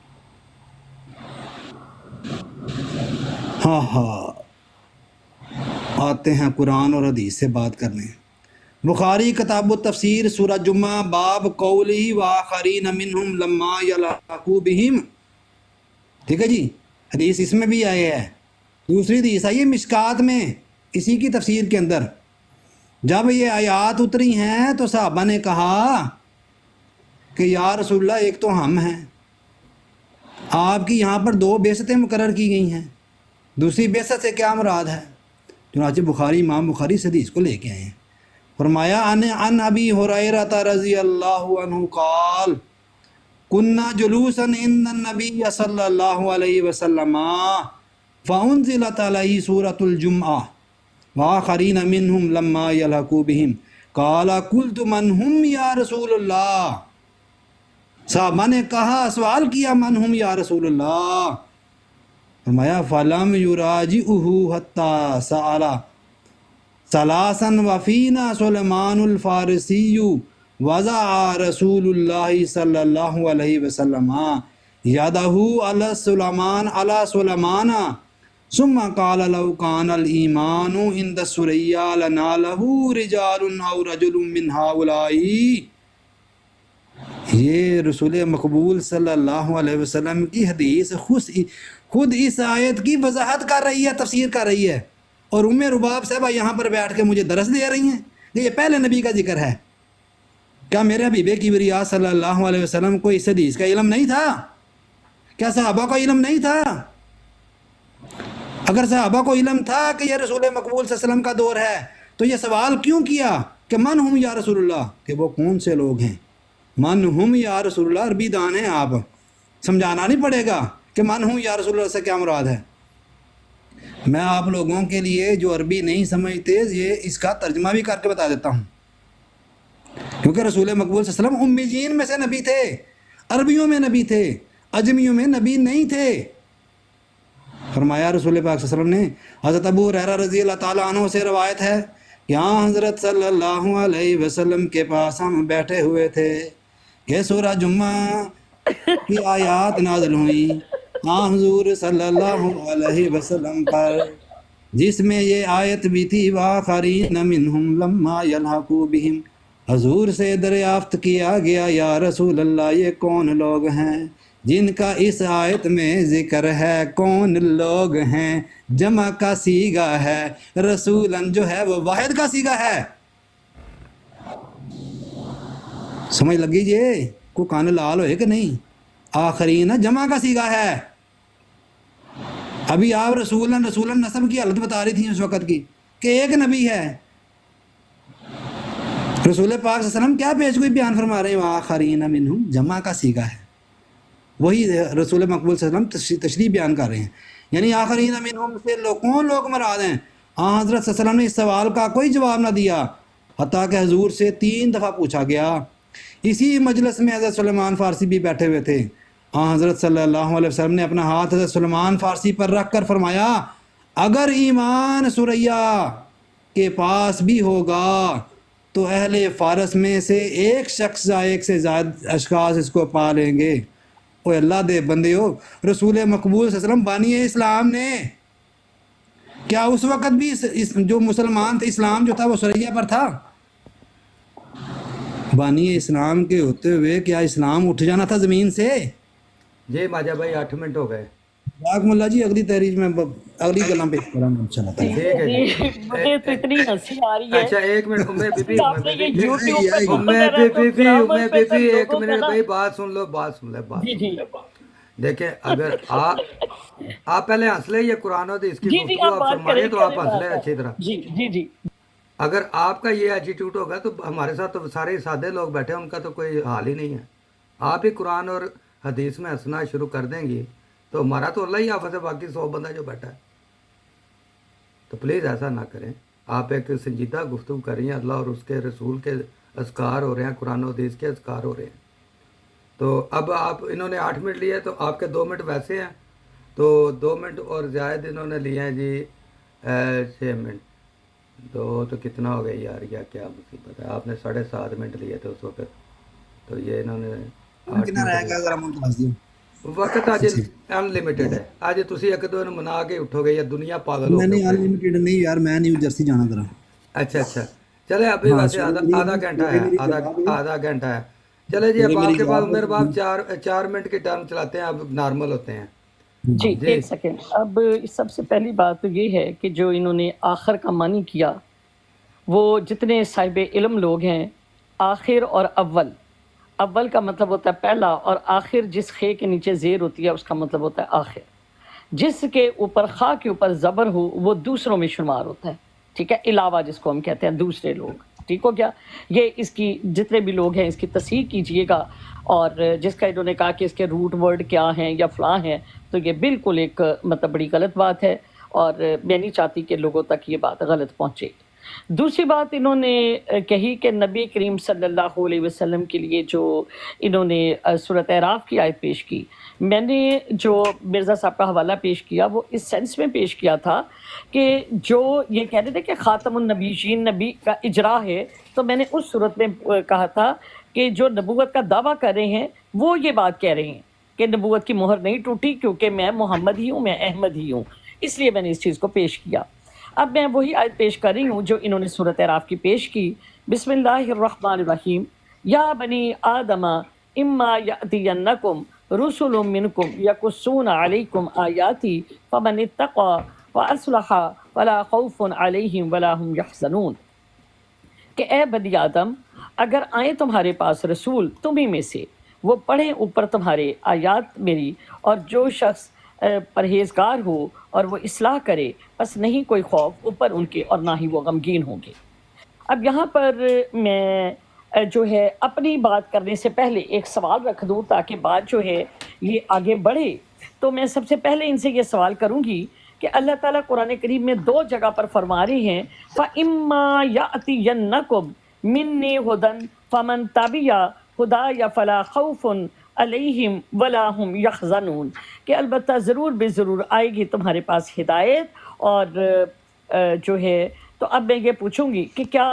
ہاں آتے ہیں قرآن اور حدیث سے بات کرنے۔ بخاری کتاب التفسیر سورہ جمعہ باب قولی وآخرین منہم لما یلحقوا بہم، ٹھیک ہے جی، حدیث اس میں بھی آئے ہے۔ دوسری حدیث آئی ہے مشکات میں اسی کی تفسیر کے اندر۔ جب یہ آیات اتری ہیں تو صحابہ نے کہا کہ یا رسول اللہ ایک تو ہم ہیں، آپ کی یہاں پر 2 بعثتیں مقرر کی گئی ہیں، دوسری بعثت سے کیا مراد ہے؟ چنانچہ بخاری امام بخاری اس حدیث کو لے کے آئے ہیں۔ فرمایا عن ابی ہریرہ رضی اللہ عنہ قال كنا جلوسا عند النبی صلی اللہ علیہ وسلم فانزلت علیہ سورۃ الجمعہ وآخرین منہم لما یلحقوا بہم قال قلت من ہم یا رسول اللہ۔ صحابہ نے کہا، سوال کیا، من ہم یا رسول اللہ؟ فرمایا فلم یراجعہ حتی سأل ثلاثا وفینا سلیمان الفارسی وضع رسول اللہ صلی اللہ علیہ وسلم یدہ علی سلیمان ثم قال لو کان الایمان عند الثریا لنالہ رجال او رجل من ہؤلاء۔ یہ رسول مقبول صلی اللہ علیہ وسلم کی حدیث خود اس آیت کی وضاحت کر رہی ہے، تفسیر کر رہی ہے، اور ام رباب صاحبہ یہاں پر بیٹھ کے مجھے درس دے رہی ہیں کہ یہ پہلے نبی کا ذکر ہے۔ کیا میرے حبیب کبریا صلی اللہ علیہ وسلم کو اس حدیث کا علم نہیں تھا؟ کیا صحابہ کو علم نہیں تھا؟ اگر صحابہ کو علم تھا کہ یہ رسول مقبول صلی اللہ علیہ وسلم کا دور ہے تو یہ سوال کیوں کیا کہ من ہم یا رسول اللہ، کہ وہ کون سے لوگ ہیں؟ من ہم یا رسول اللہ عربی دان ہیں، آپ سمجھانا نہیں پڑے گا کہ من ہوں یا رسول اللہ سے کیا مراد ہے۔ میں آپ لوگوں کے لیے جو عربی نہیں سمجھتے یہ اس کا ترجمہ بھی کر کے بتا دیتا ہوں، کیونکہ رسول مقبول صلی اللہ علیہ وسلم امیین میں سے نبی تھے، عربیوں میں نبی تھے، عجمیوں میں نبی نہیں تھے۔ فرمایا رسول پاک صلی اللہ علیہ وسلم نے، حضرت ابو ہریرہ رضی اللہ تعالیٰ عنہ سے روایت ہے کہ ہاں حضرت صلی اللہ علیہ وسلم کے پاس ہم بیٹھے ہوئے تھے کہ سورہ جمعہ کی آیات نازل ہوئیں حضور صلی اللہ علیہ وسلم پر، جس میں یہ آیت بھی تھی وآخرین منہم لما یلحقوا بہم۔ حضور سے دریافت کیا گیا یا رسول اللہ یہ کون لوگ ہیں جن کا اس آیت میں ذکر ہے؟ کون لوگ ہیں؟ جمع کا صیغہ ہے، رسولن جو ہے وہ واحد کا صیغہ ہے۔ سمجھ لگی جی؟ کو کان لال ہوئے کہ نہیں؟ آخرین جمع کا صیغہ ہے۔ ابھی آپ رسولن نسب کی حالت بتا رہی تھی اس وقت کی کہ ایک نبی ہے، رسول پاک صلی اللہ علیہ وسلم کیا پیش گوئی بیان فرما رہے ہیں؟ آخرین منہم جمع کا صیغہ ہے، وہی رسول مقبول صلی اللہ علیہ وسلم تشریح بیان کر رہے ہیں، یعنی آخرین منہم سے کون لوگ مراد ہیں؟ حضرت صلی اللہ علیہ وسلم نے اس سوال کا کوئی جواب نہ دیا، حتیٰ کہ حضور سے 3 دفعہ پوچھا گیا۔ اسی مجلس میں حضرت سلیمان فارسی بھی بیٹھے ہوئے تھے۔ حضرت صلی اللہ علیہ وسلم نے اپنا ہاتھ حضرت سلیمان فارسی پر رکھ کر فرمایا، اگر ایمان ثریا کے پاس بھی ہوگا تو اہل فارس میں سے ایک شخص یا ایک سے زائد اشخاص اس کو پا لیں گے۔ اوے اللہ دے بندے ہو، رسول مقبول صلی اللہ علیہ وسلم بانی اسلام نے کیا اس وقت بھی جو مسلمان تھے، اسلام جو تھا وہ سریا پر تھا؟ بانی اسلام کے ہوتے ہوئے کیا اسلام اٹھ جانا تھا زمین سے؟ جی ماجا بھائی 8 منٹ ہو گئے۔ جزاک اللہ جی، اگلی تحریر میں اگلی کلام پہ کرام انشاءاللہ تعالی۔ ٹھیک ہے جی۔ مجھے تو اتنی ہنسی آ رہی ہے اچھا ایک منٹ، امے بی بی آپ نے یہ یوٹیوب پہ امے بی بی امے بی بی ایک منٹ بھائی بات سن لو، بات سن لے، بات جی سن جی لے۔ دیکھیں اگر آپ پہلے ہنس لیں، یہ قرآن و حدیث کی جی جی گفتگو آپ آپ بات فرمائیے کریں تو آپ ہنس لیں اچھی طرح۔ جی جی جی اگر آپ کا یہ ایٹیٹیوڈ ہوگا تو ہمارے ساتھ تو سارے سادے لوگ بیٹھے ہیں، ان کا تو کوئی حال ہی نہیں ہے۔ آپ ہی قرآن اور حدیث میں ہنسنا شروع کر دیں گی تو ہمارا تو اللہ ہی حافظ ہے، باقی 100 بندہ جو بیٹھا ہے۔ تو پلیز ایسا نہ کریں، آپ ایک سنجیدہ گفتگو کر رہی ہیں، اللہ اور اس کے رسول کے اذکار ہو رہے ہیں، قرآن و حدیث کے اذکار ہو رہے ہیں۔ تو اب آپ انہوں نے 8 منٹ لیے تو آپ کے 2 منٹ ویسے ہیں، تو 2 منٹ اور زائد انہوں نے لیے ہیں جی 6 منٹ، دو تو کتنا ہو گیا یار، یا کیا مصیبت ہے، آپ نے 7.5 منٹ لیے تھے اس وقت، تو یہ انہوں نے 8 کتنا رہے منٹ گا اگر ہم دس دیں؟ وقت اج ان لمیٹڈ ہے، اج تسی ایک دو نوں منا کے اٹھو گے یا دنیا پاگل ہو میں کے نہیں اٹھے ان گی۔ لمیٹڈ نہیں یار، میں نیو جرسی جانا ذرا۔ اچھا اچھا چلے ابھی ہاں ویسے سورہ آدھا گھنٹہ ہے، میری جواب ہے، آدھا گھنٹہ ہے۔ چلے جی سورہ اب آپ میری کے پاس جواب میرے ہے۔ باپ 4 منٹ کی ٹرم چلاتے ہیں، اب نارمل ہوتے ہیں جی جی۔ ایک سیکنڈ۔ اب سب سے پہلی بات تو یہ ہے کہ جو انہوں نے آخر کا معنی کیا، وہ جتنے صاحب علم لوگ ہیں، آخر اور اول کا مطلب ہوتا ہے پہلا، اور آخر جس خے کے نیچے زیر ہوتی ہے اس کا مطلب ہوتا ہے آخر۔ جس کے اوپر خا کے اوپر زبر ہو وہ دوسروں میں شمار ہوتا ہے، ٹھیک ہے، علاوہ جس کو ہم کہتے ہیں دوسرے لوگ، ٹھیک ہو گیا۔ یہ اس کی جتنے بھی لوگ ہیں اس کی تصحیح کیجئے گا، اور جس کا انہوں نے کہا کہ اس کے روٹ ورڈ کیا ہیں یا فلاں ہیں، تو یہ بالکل ایک مطلب بڑی غلط بات ہے، اور میں نہیں چاہتی کہ لوگوں تک یہ بات غلط پہنچے۔ دوسری بات انہوں نے کہی کہ نبی کریم صلی اللہ علیہ وسلم کے لیے جو انہوں نے سورۃ اعراف کی آیت پیش کی، میں نے جو مرزا صاحب کا حوالہ پیش کیا وہ اس سینس میں پیش کیا تھا کہ جو یہ کہہ رہے تھے کہ خاتم النبیین نبی کا اجرا ہے، تو میں نے اس صورت میں کہا تھا کہ جو نبوت کا دعویٰ کر رہے ہیں وہ یہ بات کہہ رہے ہیں کہ نبوت کی مہر نہیں ٹوٹی، کیونکہ میں محمد ہی ہوں، میں احمد ہی ہوں، اس لیے میں نے اس چیز کو پیش کیا۔ اب میں وہی آیت پیش کر رہی ہوں جو انہوں نے سورۃ اعراف کی پیش کی۔ بسم اللہ الرحمن الرحیم، یا بنی آدم اما یأتینکم رسل منکم یقصون علیکم آیاتی فمن اتقی واصلح فلا خوف علیہم ولا هم یحزنون، کہ اے بنی آدم اگر آئیں تمہارے پاس رسول تمہیں میں سے، وہ پڑھیں اوپر تمہارے آیات میری، اور جو شخص پرہیزگار ہو اور وہ اصلاح کرے، بس نہیں کوئی خوف اوپر ان کے اور نہ ہی وہ غمگین ہوں گے۔ اب یہاں پر میں جو ہے اپنی بات کرنے سے پہلے ایک سوال رکھ دوں تاکہ بات جو ہے یہ آگے بڑھے۔ تو میں سب سے پہلے ان سے یہ سوال کروں گی کہ اللہ تعالیٰ قرآن کریم میں 2 جگہ پر فرما رہے ہیں فَإِمَّا يَأْتِيَنَّكُمْ مِنِّي هُدًى فَمَن تَبِعَ هُدَايَ فَلَا خَوْفٌ عَلَيْهِمْ وَلَا هُمْ يَحْزَنُونَ، کہ البتہ ضرور بے ضرور آئے گی تمہارے پاس ہدایت، اور جو ہے تو اب میں یہ پوچھوں گی کہ کیا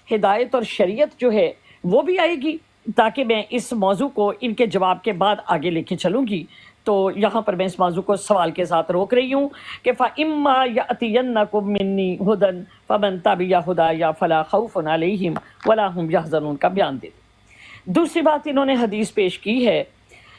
ہدایت اور شریعت جو ہے وہ بھی آئے گی، تاکہ میں اس موضوع کو ان کے جواب کے بعد آگے لے کے چلوں گی۔ تو یہاں پر میں اس موضوع کو سوال کے ساتھ روک رہی ہوں کہ فَإِمَّا يَأْتِيَنَّكُم مِّنِّي هُدًى فَمَن تَبِعَ هُدَايَ فَلَا خَوْفٌ عَلَيْهِمْ وَلَا هُمْ يَحْزَنُونَ کا بیان دے دیں۔ دوسری بات انہوں نے حدیث پیش کی ہے،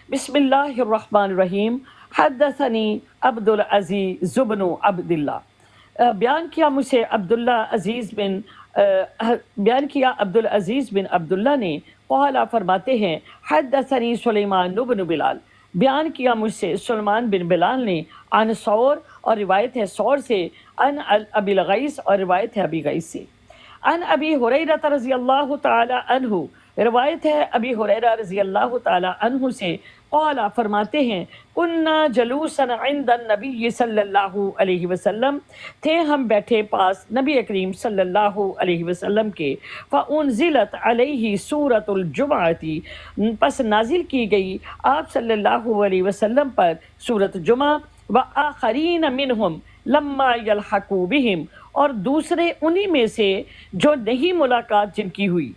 بسم اللہ الرحمن الرحیم، حدثنی عبد العزیز بن عبد اللہ، بیان کیا مجھ سے عبداللہ عزیز بن بیان کیا عبد العزیز بن عبداللہ نے، قال فرماتے ہیں حدثنی سلیمان بن بلال، بیان کیا مجھ سے سلیمان بن بلال نے، عن ثور، اور روایت ہے ثور سے، عن ابی الغیث، اور روایت ہے ابی غیث سے، عن ابی ہریرہ رضی اللہ تعالی عنہ، روایت ہے ابی ہریرہ رضی اللہ تعالی عنہ سے، قال فرماتے ہیں کننا جلوسا عند النبی صلی اللہ علیہ وسلم، تھے ہم بیٹھے پاس نبی کریم صلی اللہ علیہ وسلم کے، فانزلت علیہ سورۃ الجمعہ، پس نازل کی گئی آپ صلی اللہ علیہ وسلم پر سورۃ جمعہ، وآخرین منہم لما یلحقوا بہم، اور دوسرے انہی میں سے جو نہیں ملاقات جن کی ہوئی.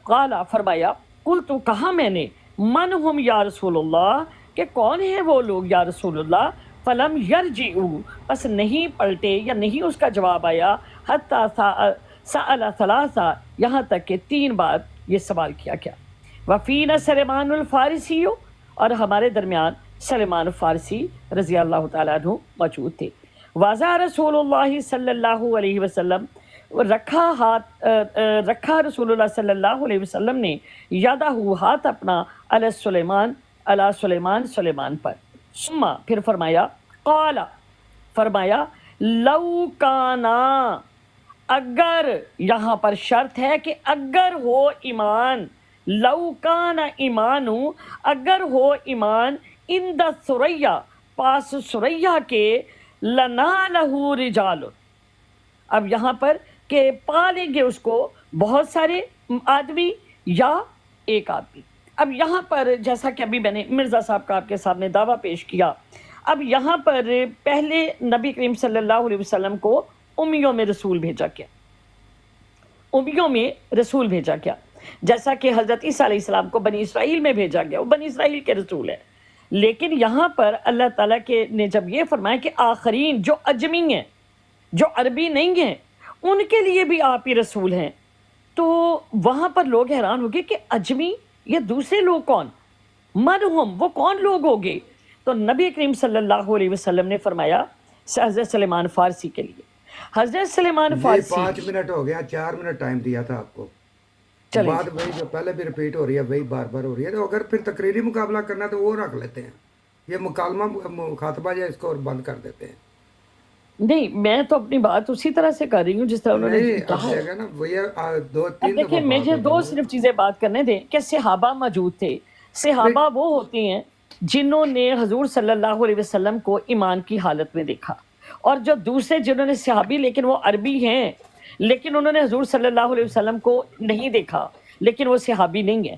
قالا فرمایا قلت کہا میں نے من ہم یا رسول اللہ کہ کون ہیں وہ لوگ یا رسول اللہ. فلم یرجعوا پس نہیں پلٹے یا نہیں اس کا جواب آیا. حتی سأل ثلاثہ یہاں تک کہ 3 بار یہ سوال کیا گیا. وفینا سلیمان الفارسی اور ہمارے درمیان سلیمان فارسی رضی اللہ تعالیٰ عنہ موجود تھے. واضح رسول اللہ صلی اللہ علیہ وسلم رکھا رسول اللہ صلی اللہ علیہ وسلم نے یادہ ہاتھ اپنا علی سلیمان سلیمان پر. ثم پھر فرمایا قال فرمایا لو کانا اگر یہاں پر شرط ہے کہ اگر ہو ایمان لو کانا ایمانو اگر ہو ایمان اند ثریا پاس ثریا کے لنالہ رجال. اب یہاں پر کہ پا لیں گے اس کو بہت سارے آدمی یا ایک آدمی. اب یہاں پر جیسا کہ ابھی میں نے مرزا صاحب کا آپ کے سامنے دعویٰ پیش کیا, اب یہاں پر پہلے نبی کریم صلی اللہ علیہ وسلم کو امیوں میں رسول بھیجا گیا, امیوں میں رسول بھیجا گیا, جیسا کہ حضرت عیسیٰ علیہ السلام کو بنی اسرائیل میں بھیجا گیا, وہ بنی اسرائیل کے رسول ہیں. لیکن یہاں پر اللہ تعالیٰ کے نے جب یہ فرمایا کہ آخرین جو اجمی ہیں جو عربی نہیں ہیں ان کے لیے بھی آپ ہی رسول ہیں, تو وہاں پر لوگ حیران ہو گئے کہ اجمی یہ دوسرے لوگ کون, منہم وہ کون لوگ ہو گئے. تو نبی کریم صلی اللہ علیہ وسلم نے فرمایا حضرت سلیمان فارسی کے لیے. حضرت سلیمان فارسی 5 منٹ ہو گیا, 4 منٹ ٹائم دیا تھا آپ کو, بات وہی جو پہلے بھی ریپیٹ ہو رہی ہے وہی بار بار ہو رہی ہے. تو اگر پھر تقریری مقابلہ کرنا تو وہ رکھ لیتے ہیں, یہ مکالمہ مخاطبہ جو اس کو اور بند کر دیتے ہیں. نہیں میں تو اپنی بات اسی طرح سے کر رہی ہوں جس طرح انہوں نے کہا ہے نا. وہ 2-3 دیکھیں مجھے 2 صرف چیزیں بات کرنے دیں کہ صحابہ موجود تھے. صحابہ وہ ہوتے ہیں جنہوں نے حضور صلی اللہ علیہ وسلم کو ایمان کی حالت میں دیکھا, اور جو دوسرے جنہوں نے صحابی لیکن وہ عربی ہیں لیکن انہوں نے حضور صلی اللہ علیہ وسلم کو نہیں دیکھا لیکن وہ صحابی نہیں ہیں.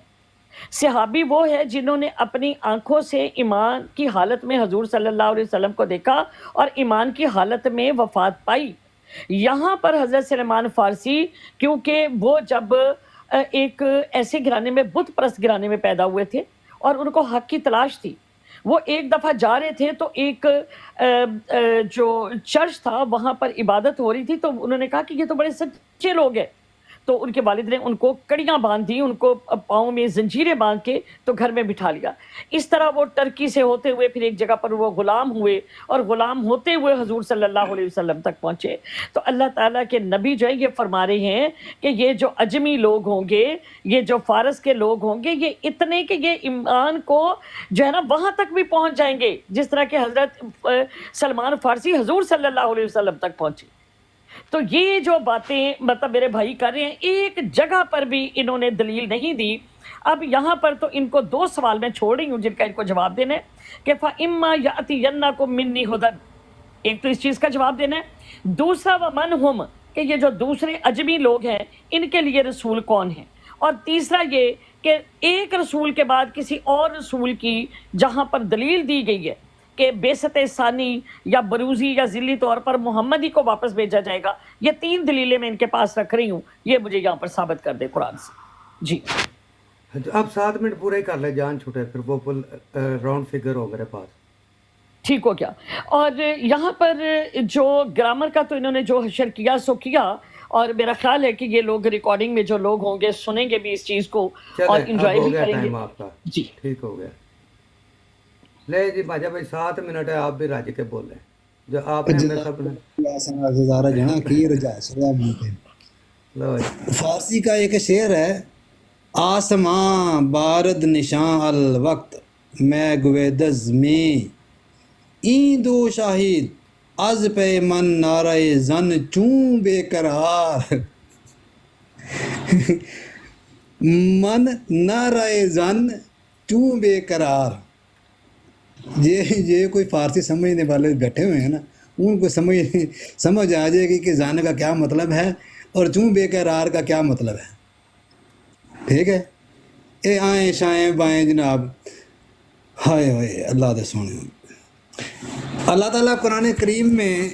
صحابی وہ ہے جنہوں نے اپنی آنکھوں سے ایمان کی حالت میں حضور صلی اللہ علیہ وسلم کو دیکھا اور ایمان کی حالت میں وفات پائی. یہاں پر حضرت سلیمان فارسی کیونکہ وہ جب ایک ایسے گھرانے میں بت پرست گھرانے میں پیدا ہوئے تھے اور ان کو حق کی تلاش تھی, وہ ایک دفعہ جا رہے تھے تو ایک جو چرچ تھا وہاں پر عبادت ہو رہی تھی, تو انہوں نے کہا کہ یہ تو بڑے سچے لوگ ہیں. تو ان کے والد نے ان کو کڑیاں باندھ دی, ان کو پاؤں میں زنجیریں باندھ کے تو گھر میں بٹھا لیا. اس طرح وہ ٹرکی سے ہوتے ہوئے پھر ایک جگہ پر وہ غلام ہوئے اور غلام ہوتے ہوئے حضور صلی اللہ علیہ وسلم تک پہنچے. تو اللہ تعالیٰ کے نبی جو ہے یہ فرما رہے ہیں کہ یہ جو اجمی لوگ ہوں گے, یہ جو فارس کے لوگ ہوں گے, یہ اتنے کہ یہ ایمان کو جو ہے نا وہاں تک بھی پہنچ جائیں گے جس طرح کہ حضرت سلمان فارسی حضور صلی اللہ علیہ وسلم تک پہنچے. تو یہ جو باتیں مطلب میرے بھائی کر رہے ہیں ایک جگہ پر بھی انہوں نے دلیل نہیں دی. اب یہاں پر تو ان کو 2 سوال میں چھوڑ رہی ہوں جن کا ان کو جواب دینا ہے کہ فَإِمَّا يَأْتِيَنَّكُم مِّنِّي هُدًى, ایک تو اس چیز کا جواب دینا ہے. دوسرا وَمَنْ هُمْ کہ یہ جو دوسرے اجمی لوگ ہیں ان کے لیے رسول کون ہیں. اور تیسرا یہ کہ ایک رسول کے بعد کسی اور رسول کی جہاں پر دلیل دی گئی ہے کہ بعثت ثانی یا بروزی یا ذلی طور پر محمد ہی کو واپس بھیجا جائے گا, یہ 3 دلیلیں میں ان کے پاس رکھ رہی ہوں, یہ مجھے یہاں پر ثابت کر دے قرآن سے. جی اب 7 منٹ پورے کر لے, جان چھوٹے پھر وہ راؤنڈ فگر ہو میرے پاس. ٹھیک ہو گیا. اور یہاں پر جو گرامر کا تو انہوں نے جو حشر کیا سو کیا, اور میرا خیال ہے کہ یہ لوگ ریکارڈنگ میں جو لوگ ہوں گے سنیں گے بھی اس چیز کو اور انجوائے بھی کریں گے. آپ کا جی ٹھیک ہو گیا. لے جی باجا بھائی 7 منٹ ہے, آپ بھی راج کے بول رہے ہیں جو آپ نے سب فارسی کا ایک شعر ہے, آسماں بارد نشاں الوقت میں گویدز میں این 2 شاہد از پہ من نعرہ زن چون بے قرار. من نعرہ زن چون بے قرار. یہ کوئی فارسی سمجھنے والے بیٹھے ہوئے ہیں نا, ان کو سمجھ آ جائے گی کہ زن کا کیا مطلب ہے اور چون بے قرار کا کیا مطلب ہے. ٹھیک ہے, اے آئیں شائیں بائیں جناب. ہائے ہائے اللہ دے سونے. اللہ تعالیٰ قرآن کریم میں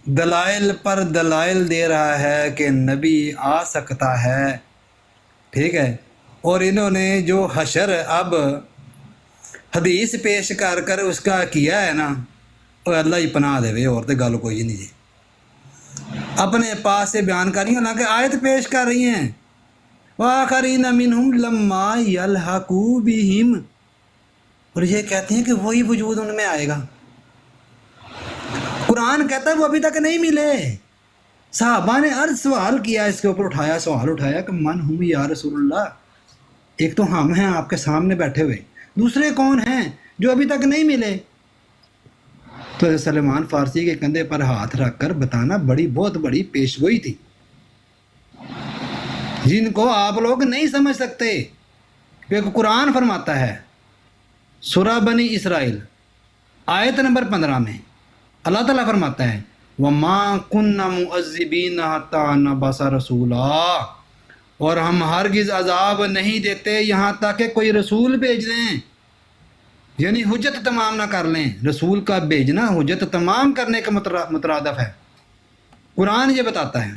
دلائل پر دلائل دے رہا ہے کہ نبی آ سکتا ہے، ٹھیک ہے، اور انہوں نے جو حشر اب حدیث پیش کر کر اس کا کیا ہے نا، وہ اللہ ہی پناہ دے وے، اور تو گل کوئی نہیں جی، اپنے پاس سے بیان کر رہی ہیں، حالانکہ آیت پیش کر رہی ہیں وَآخَرِينَ مِنْهُمْ لَمَّا يَلْحَقُوا بِهِمْ، اور یہ کہتے ہیں کہ وہی وجود ان میں آئے گا۔ قرآن کہتا ہے وہ ابھی تک نہیں ملے۔ صحابہ نے عرض سوال کیا، اس کے اوپر سوال اٹھایا کہ من ہم یا رسول اللہ، ایک تو ہم ہیں آپ کے سامنے بیٹھے ہوئے، دوسرے کون ہیں جو ابھی تک نہیں ملے؟ تو حضرت سلمان فارسی کے کندھے پر ہاتھ رکھ کر بتانا بہت بڑی پیشگوئی تھی، جن کو آپ لوگ نہیں سمجھ سکتے، کیونکہ قرآن فرماتا ہے سورہ بنی اسرائیل آیت نمبر 15 میں اللہ تعالیٰ فرماتا ہے وَمَا كُنَّا مُعَذِّبِينَ حَتَّىٰ نَبْعَثَ رَسُولًا، اور ہم ہرگز عذاب نہیں دیتے یہاں تک کہ کوئی رسول بھیج دیں، یعنی حجت تمام نہ کر لیں۔ رسول کا بھیجنا حجت تمام کرنے کا مترادف ہے، قرآن یہ بتاتا ہے۔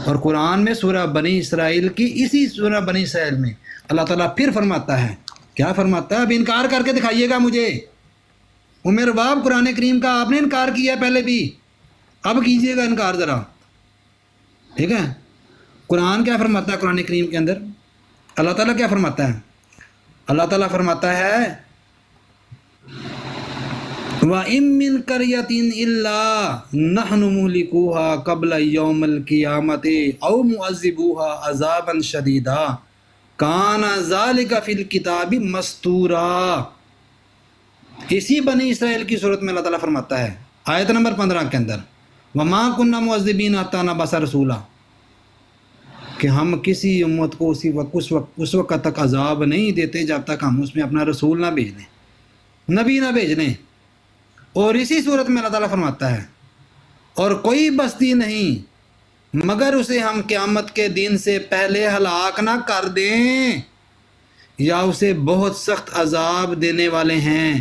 اور قرآن میں سورہ بنی اسرائیل کی اسی سورہ بنی اسرائیل میں اللہ تعالیٰ پھر فرماتا ہے، کیا فرماتا ہے؟ اب انکار کر کے دکھائیے گا مجھے، عمر باب قرآن کریم کا آپ نے انکار کیا پہلے بھی، اب کیجئے گا انکار ذرا، ٹھیک ہے؟ قرآن کیا فرماتا ہے قرآن کریم کے اندر؟ اللہ تعالیٰ کیا فرماتا ہے؟ اللہ تعالیٰ فرماتا ہے وَإِن مِّن قَرْيَةٍ إِلَّا نَحْنُ مُهْلِكُوهَا قَبْلَ يَوْمِ الْقِيَامَةِ أَوْ مُعَذِّبُوهَا عَذَابًا شَدِيدًا كَانَ ذَلِكَ فِي الْكِتَابِ مَسْطُورًا۔ اسی بنی اسرائیل کی صورت میں اللہ تعالیٰ فرماتا ہے آیت نمبر 15 کے اندر وَمَا كُنَّا مُعَذِّبِينَ حَتَّىٰ نَبْعَثَ رَسُولًا، کہ ہم کسی امت کو اس وقت تک عذاب نہیں دیتے جب تک ہم اس میں اپنا رسول نہ بھیج دیں، نبی نہ بھیج دیں۔ اور اسی صورت میں اللہ تعالیٰ فرماتا ہے اور کوئی بستی نہیں مگر اسے ہم قیامت کے دن سے پہلے ہلاک نہ کر دیں یا اسے بہت سخت عذاب دینے والے ہیں۔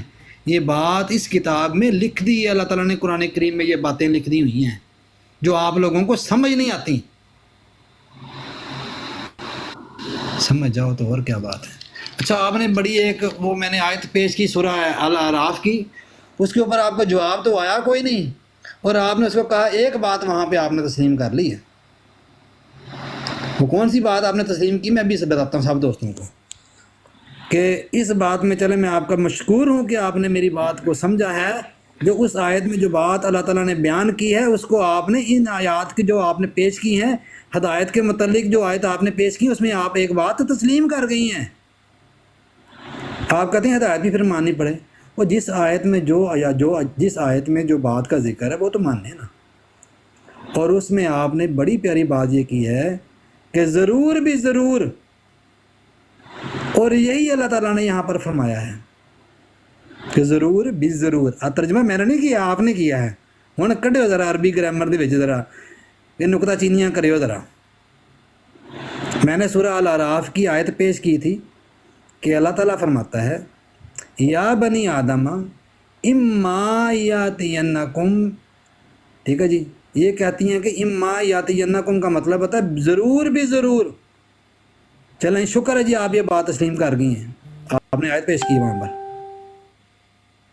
یہ بات اس کتاب میں لکھ دی ہے، اللہ تعالیٰ نے قرآن کریم میں یہ باتیں لکھ دی ہوئی ہیں جو آپ لوگوں کو سمجھ نہیں آتی، سمجھ جاؤ تو اور کیا بات ہے۔ اچھا، آپ نے بڑی ایک وہ میں نے آیت پیش کی سورہ الاعراف کی، اس کے اوپر آپ کو جواب تو آیا کوئی نہیں، اور آپ نے اس کو کہا ایک بات وہاں پہ آپ نے تسلیم کر لی ہے۔ وہ کون سی بات آپ نے تسلیم کی؟ میں ابھی سے بتاتا ہوں سب دوستوں کو کہ اس بات میں چلے میں آپ کا مشکور ہوں کہ آپ نے میری بات کو سمجھا ہے، جو اس آیت میں جو بات اللہ تعالیٰ نے بیان کی ہے اس کو آپ نے ان آیات کی جو آپ نے پیش کی ہیں ہدایت کے متعلق جو آیت آپ نے پیش کی اس میں آپ ایک بات تسلیم کر گئی ہیں۔ آپ کہتے ہیں ہدایت بھی پھر ماننی پڑے، اور جس آیت میں جس آیت میں جو بات کا ذکر ہے وہ تو ماننے نا۔ اور اس میں آپ نے بڑی پیاری بات یہ کی ہے کہ ضرور بھی ضرور، اور یہی اللہ تعالیٰ نے یہاں پر فرمایا ہے کہ ضرور بھی ضرور۔ ترجمہ میں نے نہیں کیا، آپ نے کیا ہے۔ ہوں کڈیو ذرا عربی گرامر دے وچ ذرا یہ نکتہ چینیاں کریو ذرا۔ میں نے سورہ الاعراف کی آیت پیش کی تھی کہ اللہ تعالیٰ فرماتا ہے یا بنی آدم اما یاتینکم، ٹھیک ہے جی، یہ کہتی ہیں کہ اما یاتینکم کا مطلب ہوتا ہے ضرور بھی ضرور۔ چلیں شکر ہے جی آپ یہ بات تسلیم کر گئی ہیں، آپ نے آیت پیش کی وہاں پر۔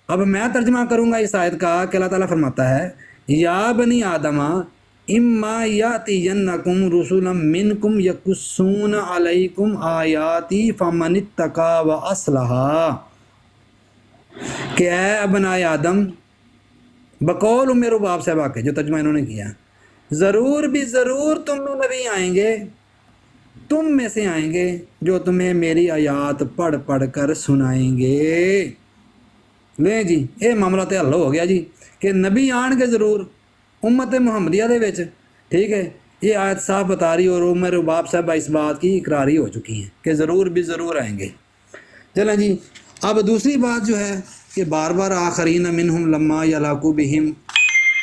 اب میں ترجمہ کروں گا اس آیت کا کہ اللہ تعالیٰ فرماتا ہے یا بنی آدم اما یاتینکم رسلا منکم یقصون علیکم آیاتی فمن اتقی واصلح، کہ اے ابنائے آدم، بقول میرے باپ صاحبہ کے جو ترجمہ انہوں نے کیا، ضرور بھی ضرور تم میں نبی آئیں گے، تم میں سے آئیں گے جو تمہیں میری آیات پڑھ پڑھ کر سنائیں گے۔ لیں جی یہ معاملہ تو حل ہو گیا جی کہ نبی آن گے ضرور امت محمدیہ دے وچ، ٹھیک ہے۔ یہ آیت صاف بتا رہی اور عمر باپ صاحبہ اس بات کی اقراری ہو چکی ہیں کہ ضرور بھی ضرور آئیں گے۔ چلیں جی، اب دوسری بات جو ہے کہ بار بار آخرین منہم لما یلاقو بہم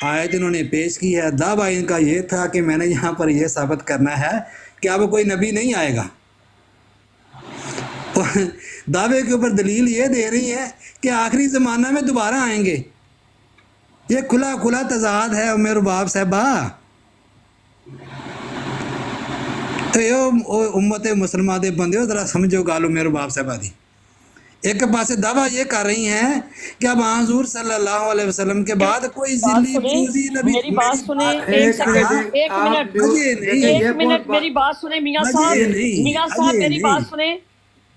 آیت انہوں نے پیش کی ہے۔ دعویٰ ان کا یہ تھا کہ میں نے یہاں پر یہ ثابت کرنا ہے کہ اب کوئی نبی نہیں آئے گا، دعوے کے اوپر دلیل یہ دے رہی ہے کہ آخری زمانہ میں دوبارہ آئیں گے، یہ کھلا کھلا تضاد ہے میرے باپ صاحبہ. امت مسلمہ دے بندے ہو ذرا سمجھو گالو میرے باپ صاحبہ دی. ایک پاسے دعویٰ یہ کر رہی ہیں کہ اب حضور صلی اللہ علیہ وسلم کے بعد کوئی بات ذلی سنیں، چوزی نبی. میری بات سنیں، ایک ایک سیکنڈ، منٹ ایک آپ منٹ، نہیں، ایک منٹ میری بات سنیں میاں صاحب، میاں صاحب میری بات سنیں،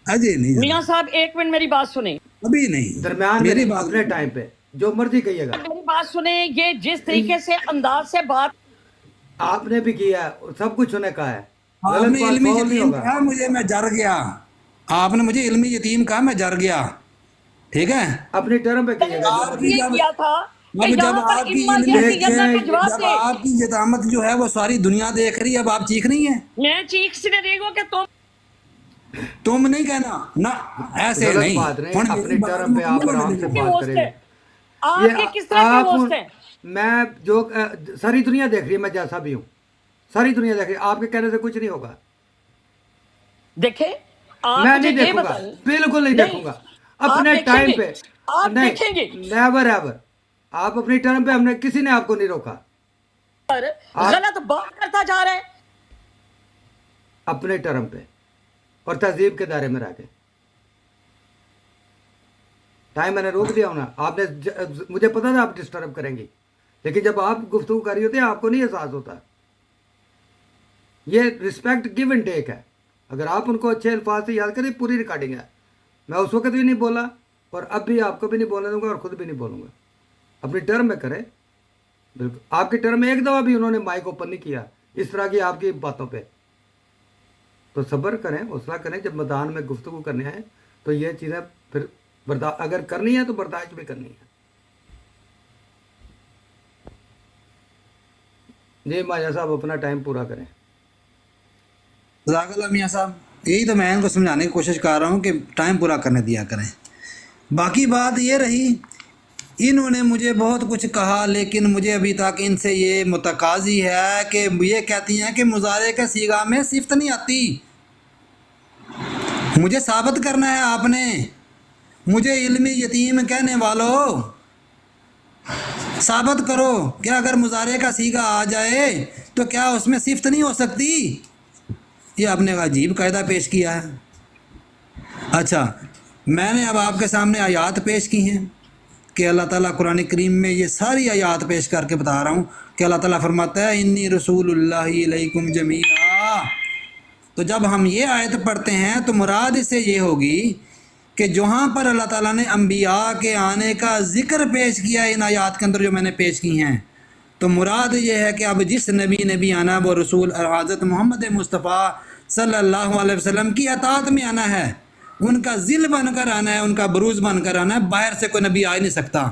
اجے نہیں میاں صاحب ایک منٹ میری بات سنیں، ابھی نہیں درمیان میں میری نہیں، بات اپنے ٹائم پہ جو مرضی کہیے گا. میری بات سنیں. یہ جس طریقے سے انداز سے بات آپ نے بھی کیا ہے، سب کچھ انہیں کہا ہے، آپ غلط نے بات علمی فول نہیں یتیم ہوگا. کہا مجھے میں جر گیا. آپ نے مجھے علمی یتیم کہا میں جر گیا. ٹھیک ہے. اپنی ٹرم پہ کہیے گا جو آپ مرضی. کی یہ جب کیا تھا کہ اب جب یہاں پر آپ کی اما علمی جیسی جنت کا جواب جب دے. آپ کی یتامت جو ہے وہ ساری دنیا دیکھ رہی ہے اب آپ چیخ نہیں ہے. میں چیخ سے رہی ہوں کہ تم نہیں کہنا نہ ایسے غلط نہیں. بات نہیں، ہن اپنی میری بات ٹرم پہ آپ مکمل آرام ہونے سے دو. کے بات ہوسٹ کریں ہیں، گے. آپ کے کس طرح کے ہوسٹ ہیں؟ میں جو ساری دنیا دیکھ رہی ہے، میں جیسا بھی ہوں، ساری دنیا دیکھ رہی ہے، آپ کے کہنے سے کچھ نہیں ہوگا. دیکھیں آپ میں مجھے نہیں یہ دیکھوں گا، بتائیں. بالکل نہیں دیکھوں گا اپنے آپ دیکھیں ٹائم گے، پہ. آپ نہیں، دیکھیں گے نیور ایور. آپ اپنی ٹرم پہ، ہم نے کسی نے آپ کو نہیں روکا. پر غلط بات کرتا جا رہا ہے. اپنے ٹرم پہ اور تہذیب کے دائرے میں رہ کے. ٹائم میں نے روک دیا ہونا، آپ نے مجھے پتا تھا آپ ڈسٹرب کریں گی، لیکن جب آپ گفتگو کر رہی ہوتے ہیں آپ کو نہیں احساس ہوتا. یہ رسپیکٹ گیو اینڈ ٹیک ہے. اگر آپ ان کو اچھے الفاظ سے یاد کریں، پوری ریکارڈنگ ہے. میں اس وقت بھی نہیں بولا اور اب بھی آپ کو بھی نہیں بولنے دوں گا اور خود بھی نہیں بولوں گا. اپنی ٹرم میں کریں. بالکل آپ کی ٹرم میں ایک دفعہ بھی انہوں نے مائک اوپن نہیں کیا اس طرح کی آپ کی باتوں پہ. تو صبر کریں، حوصلہ کریں. جب میدان میں گفتگو کرنے آئے تو یہ چیزیں پھر اگر کرنی ہے تو برداشت بھی کرنی ہے. جی ماجا صاحب اپنا ٹائم پورا کریں. جزاک اللہ میاں صاحب. یہی تو میں ان کو سمجھانے کی کوشش کر رہا ہوں کہ ٹائم پورا کرنے دیا کریں. باقی بات یہ رہی انہوں نے مجھے بہت کچھ کہا لیکن مجھے ابھی تک ان سے یہ متقاضی ہے کہ یہ کہتی ہیں کہ مضارع کا صیغہ میں صفت نہیں آتی. مجھے ثابت کرنا ہے آپ نے. مجھے علمی یتیم کہنے والوں ثابت کرو کہ اگر مضارع کا صیغہ آ جائے تو کیا اس میں صفت نہیں ہو سکتی. یہ آپ نے عجیب قاعدہ پیش کیا ہے. اچھا میں نے اب آپ کے سامنے آیات پیش کی ہیں کہ اللہ تعالیٰ قرآن کریم میں یہ ساری آیات پیش کر کے بتا رہا ہوں کہ اللہ تعالیٰ فرماتا ہے انی رسول اللہ علیکم جمیعا. تو جب ہم یہ آیت پڑھتے ہیں تو مراد اس سے یہ ہوگی کہ جہاں پر اللہ تعالیٰ نے انبیاء کے آنے کا ذکر پیش کیا ان آیات کے اندر جو میں نے پیش کی ہیں تو مراد یہ ہے کہ اب جس نبی نے بھی آنا وہ رسول حضرت محمد مصطفیٰ صلی اللہ علیہ وسلم کی اطاعت میں آنا ہے. ان کا ذل بن کر آنا ہے، ان کا بروز بن کر آنا ہے. باہر سے کوئی نبی آ ہی نہیں سکتا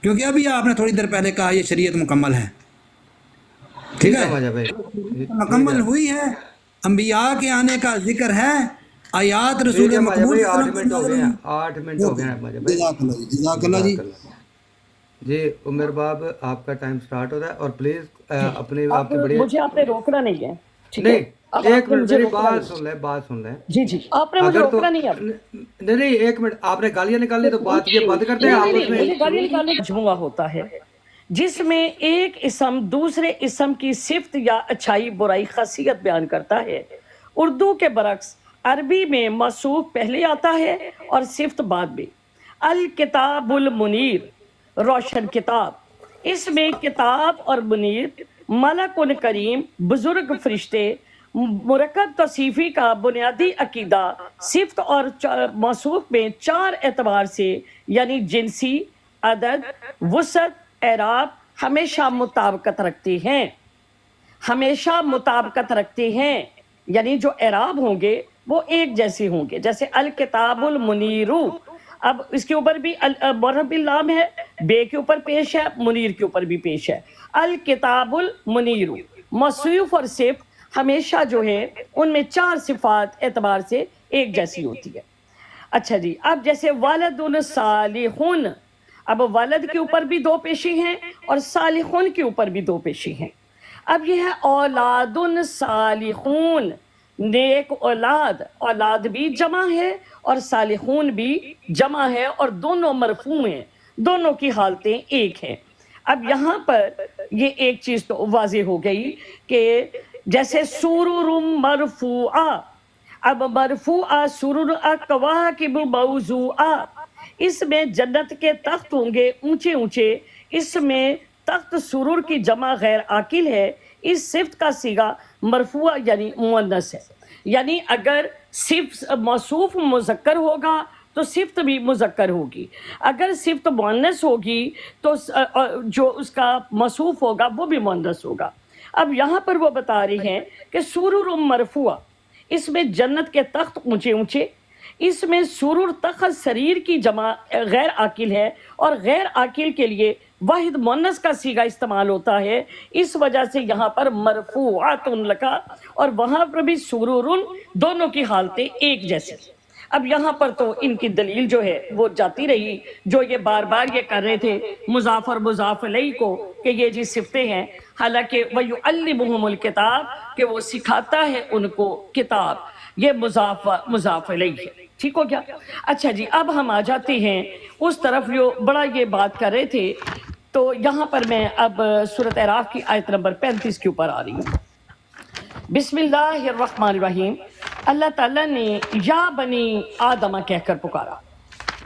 کیونکہ ابھی آپ نے تھوڑی دیر پہلے کہا یہ شریعت مکمل ہے. ٹھیک ہے ماجا بھائی مکمل ہوئی ہے. انبیاء کے آنے کا ذکر ہے. آیات ٹھیک رسول ہے ماجا مقبول بھائی. 8 منٹ ہو گئے ہیں، 8 منٹ ہو گئے ہیں ماجا بھائی. جزاک اللہ جی. جزاک اللہ جی. جی عمر باب آپ کا ٹائم سٹارٹ ہو رہا ہے اور پلیز اپنے آپ کے بڑے مجھے آپ نے روکنا نہیں ہے، ٹھیک ہے؟ نہیں اب ایک آپ نے منٹ مجھے میری روکنا بات نہیں سن لیں، بات سن لیں. جی جی آپ نے مجھے اگر تو روکنا نہیں اب. نہیں ایک منٹ، آپ نے گالیاں نکالی تو بات یہ بند کرتے ہیں. نہیں آپس میں مجھے گالی نکالنے کا مجموعہ ہوتا ہے جس میں ایک اسم دوسرے اسم کی صفت یا اچھائی برائی خاصیت بیان کرتا ہے. اردو کے برعکس عربی میں موصوف پہلے آتا ہے اور صفت بعد میں. الکتاب المنیر روشن کتاب. اس میں کتاب اور منیر ملک کریم بزرگ فرشتے مرکب توصیفی کا بنیادی عقیدہ صفت اور موصوف میں 4 اعتبار سے یعنی جنسی، عدد، وسعت، اعراب ہمیشہ مطابقت رکھتے ہیں. ہمیشہ مطابقت رکھتے ہیں یعنی جو اعراب ہوں گے وہ ایک جیسے ہوں گے. جیسے الکتاب المنیرو، اب اس کے اوپر بھی مرحب اللام ہے، بے کے اوپر پیش ہے، منیر کے اوپر بھی پیش ہے. الکتاب المنیرو موصوف اور صفت ہمیشہ جو ہے ان میں 4 صفات اعتبار سے ایک جیسی ہوتی ہے. اچھا جی، اب جیسے والد صالحون، اب والد کے اوپر بھی 2 پیشی ہیں اور صالحون کے اوپر بھی 2 پیشی ہیں. اب یہ ہے اولاد صالحون، نیک اولاد. اولاد بھی جمع ہے اور صالحون بھی جمع ہے اور دونوں مرفوع ہیں، دونوں کی حالتیں ایک ہیں. اب یہاں پر یہ ایک چیز تو واضح ہو گئی کہ جیسے سرر مرفوعہ، اب مرفوعہ سرر کواکب موضوعہ، اس میں جنت کے تخت ہوں گے اونچے اونچے، اس میں تخت سرر کی جمع غیر عاقل ہے، اس صفت کا صیغہ مرفوع یعنی مؤنث ہے، یعنی اگر صفت موصوف مذکر ہوگا تو صفت بھی مذکر ہوگی، اگر صفت مؤنث ہوگی تو جو اس کا موصوف ہوگا وہ بھی مؤنث ہوگا۔ اب یہاں پر وہ بتا رہی ہیں کہ سرر مرفوع، اس میں جنت کے تخت اونچے اونچے، اس میں سرر تخت سریر کی جمع غیر عاقل ہے، اور غیر عاقل کے لیے واحد مؤنث کا صیغہ استعمال ہوتا ہے، اس وجہ سے یہاں پر مرفوعات لکھا، اور وہاں پر بھی سرر، دونوں کی حالتیں ایک جیسی۔ اب یہاں پر تو ان کی دلیل جو ہے وہ جاتی رہی، جو یہ بار بار یہ کر رہے تھے مضاف اور مضاف الیہ کو کہ یہ جی صفتیں ہیں، حالانکہ وَيُعَلِّمُهُمُ الْكِتَابَ کہ وہ سکھاتا ہے ان کو کتاب، یہ مضاف الیہ ہے۔ ٹھیک ہو گیا؟ اچھا جی، اب ہم آ جاتے ہیں اس طرف جو بڑا یہ بات کر رہے تھے، تو یہاں پر میں اب سورۃ اعراف کی آیت نمبر 35 کے اوپر آ رہی ہوں۔ بسم اللہ الرحمن الرحیم، اللہ تعالیٰ نے یا بنی آدمہ کہہ کر پکارا۔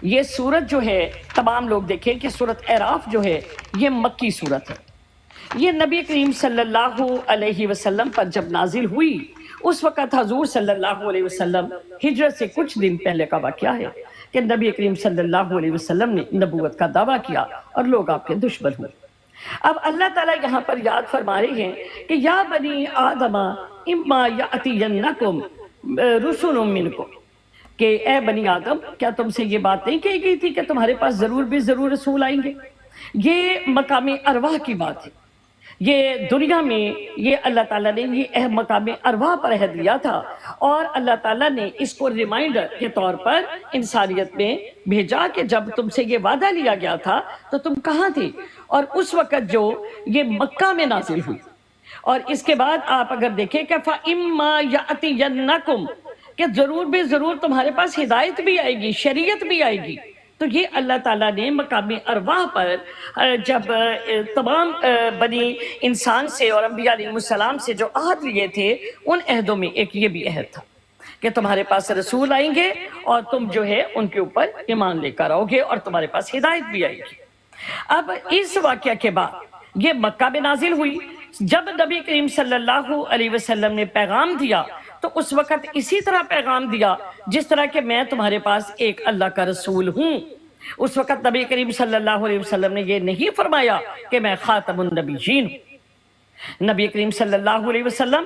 یہ سورت جو ہے، تمام لوگ دیکھیں کہ سورۃ اعراف جو ہے یہ مکی سورت ہے، یہ نبی کریم صلی اللہ علیہ وسلم پر جب نازل ہوئی اس وقت حضور صلی اللہ علیہ وسلم ہجرت سے کچھ دن پہلے کا واقعہ ہے کہ نبی کریم صلی اللہ علیہ وسلم نے نبوت کا دعویٰ کیا اور لوگ آپ کے دشمن ہوئے۔ اب اللہ تعالیٰ یہاں پر یاد فرما رہے ہیں کہ یا بنی آدم اما یأتینکم رسل منکم، کہ اے بنی آدم کیا تم سے یہ بات نہیں کہی گئی تھی کہ تمہارے پاس ضرور بھی ضرور رسول آئیں گے؟ یہ مقام ارواح کی بات ہے، یہ دنیا میں یہ اللہ تعالیٰ نے یہ مقام ارواح پر عہد دیا تھا، اور اللہ تعالیٰ نے اس کو ریمائنڈر کے طور پر انسانیت میں بھیجا کہ جب تم سے یہ وعدہ لیا گیا تھا تو تم کہاں تھے، اور اس وقت جو یہ مکہ میں نازل ہوئی۔ اور اس کے بعد آپ اگر دیکھیں کہ فَإِمَّا يَأْتِيَنَّكُمْ کہ ضرور بھی ضرور تمہارے پاس ہدایت بھی آئے گی، شریعت بھی آئے گی، تو یہ اللہ تعالیٰ نے مقام ارواح پر جب تمام بنی انسان سے اور انبیاء علیہ السلام سے جو عہد لیے تھے ان عہدوں میں ایک یہ بھی عہد تھا کہ تمہارے پاس رسول آئیں گے اور تم جو ہے ان کے اوپر ایمان لے کر آؤ گے اور تمہارے پاس ہدایت بھی آئے گی۔ اب اس واقعہ کے بعد یہ مکہ میں نازل ہوئی، جب نبی کریم صلی اللہ علیہ وسلم نے پیغام دیا تو اس وقت اسی طرح پیغام دیا جس طرح کہ میں تمہارے پاس ایک اللہ کا رسول ہوں۔ اس وقت نبی کریم صلی اللہ علیہ وسلم نے یہ نہیں فرمایا کہ میں خاتم النبیین ہوں۔ نبی کریم صلی اللہ علیہ وسلم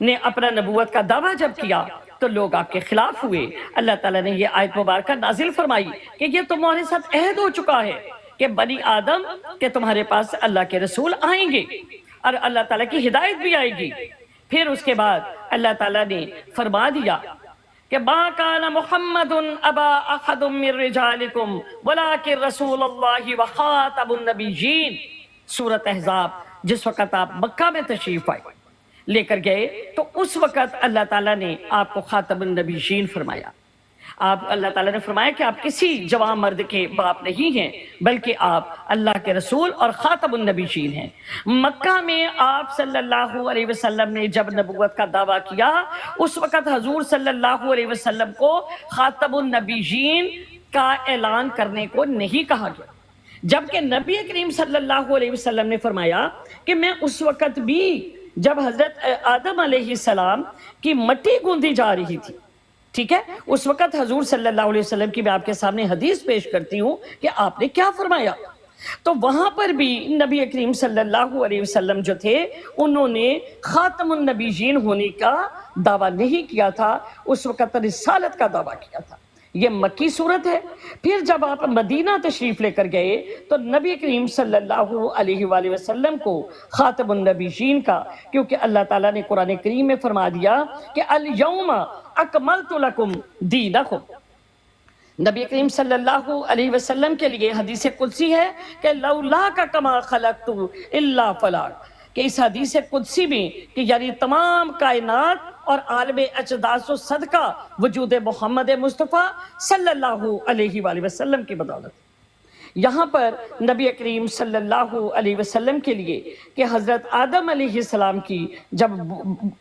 نے اپنا نبوت کا دعویٰ جب کیا تو لوگ آپ کے خلاف ہوئے۔ اللہ تعالیٰ نے یہ آیت مبارکہ نازل فرمائی کہ یہ تمہارے ساتھ عہد ہو چکا ہے کہ بنی آدم کہ تمہارے پاس اللہ کے رسول آئیں گے اور اللہ تعالیٰ کی ہدایت بھی آئے گی۔ پھر اس کے بعد اللہ تعالیٰ نے فرما دیا کہ ما کان محمد ابا احد من رجالکم ولکن رسول اللہ وخاتم النبیین، سورۃ احزاب۔ جس وقت آپ مکہ میں تشریف آئے لے کر گئے تو اس وقت اللہ تعالیٰ نے آپ کو خاتم النبیین فرمایا۔ آپ اللہ تعالیٰ نے فرمایا کہ آپ کسی جوان مرد کے باپ نہیں ہیں بلکہ آپ اللہ کے رسول اور خاتم النبیین ہیں۔ مکہ میں آپ صلی اللہ علیہ وسلم نے جب نبوت کا دعویٰ کیا اس وقت حضور صلی اللہ علیہ وسلم کو خاتم النبیین کا اعلان کرنے کو نہیں کہا گیا، جبکہ نبی کریم صلی اللہ علیہ وسلم نے فرمایا کہ میں اس وقت بھی جب حضرت آدم علیہ السلام کی مٹی گوندی جا رہی تھی، ٹھیک ہے، اس وقت حضور صلی اللہ علیہ وسلم کی میں آپ کے سامنے حدیث پیش کرتی ہوں کہ آپ نے کیا فرمایا۔ تو وہاں پر بھی نبی کریم صلی اللہ علیہ وسلم جو تھے انہوں نے خاتم النبیین ہونے کا دعویٰ نہیں کیا تھا، اس وقت رسالت کا دعویٰ کیا تھا۔ یہ مکی صورت ہے۔ پھر جب آپ مدینہ تشریف لے کر گئے تو نبی کریم صلی اللہ علیہ وآلہ وسلم کو خاتم النبیین کا، کیونکہ اللہ تعالیٰ نے قرآن کریم میں فرما دیا کہ الیوم اکملت لکم دینکم۔ نبی کریم صلی اللہ علیہ وسلم کے لیے حدیث قدسی ہے کہ لولاک کما خلقت الا فلاک، کہ اس حدیث قدسی میں کہ یعنی تمام کائنات اور عالم اجداث و صدقہ وجود محمد مصطفیٰ صلی اللہ علیہ وآلہ وسلم کی بدولت، یہاں پر نبی کریم صلی اللہ علیہ وسلم کے لیے کہ حضرت آدم علیہ السلام کی جب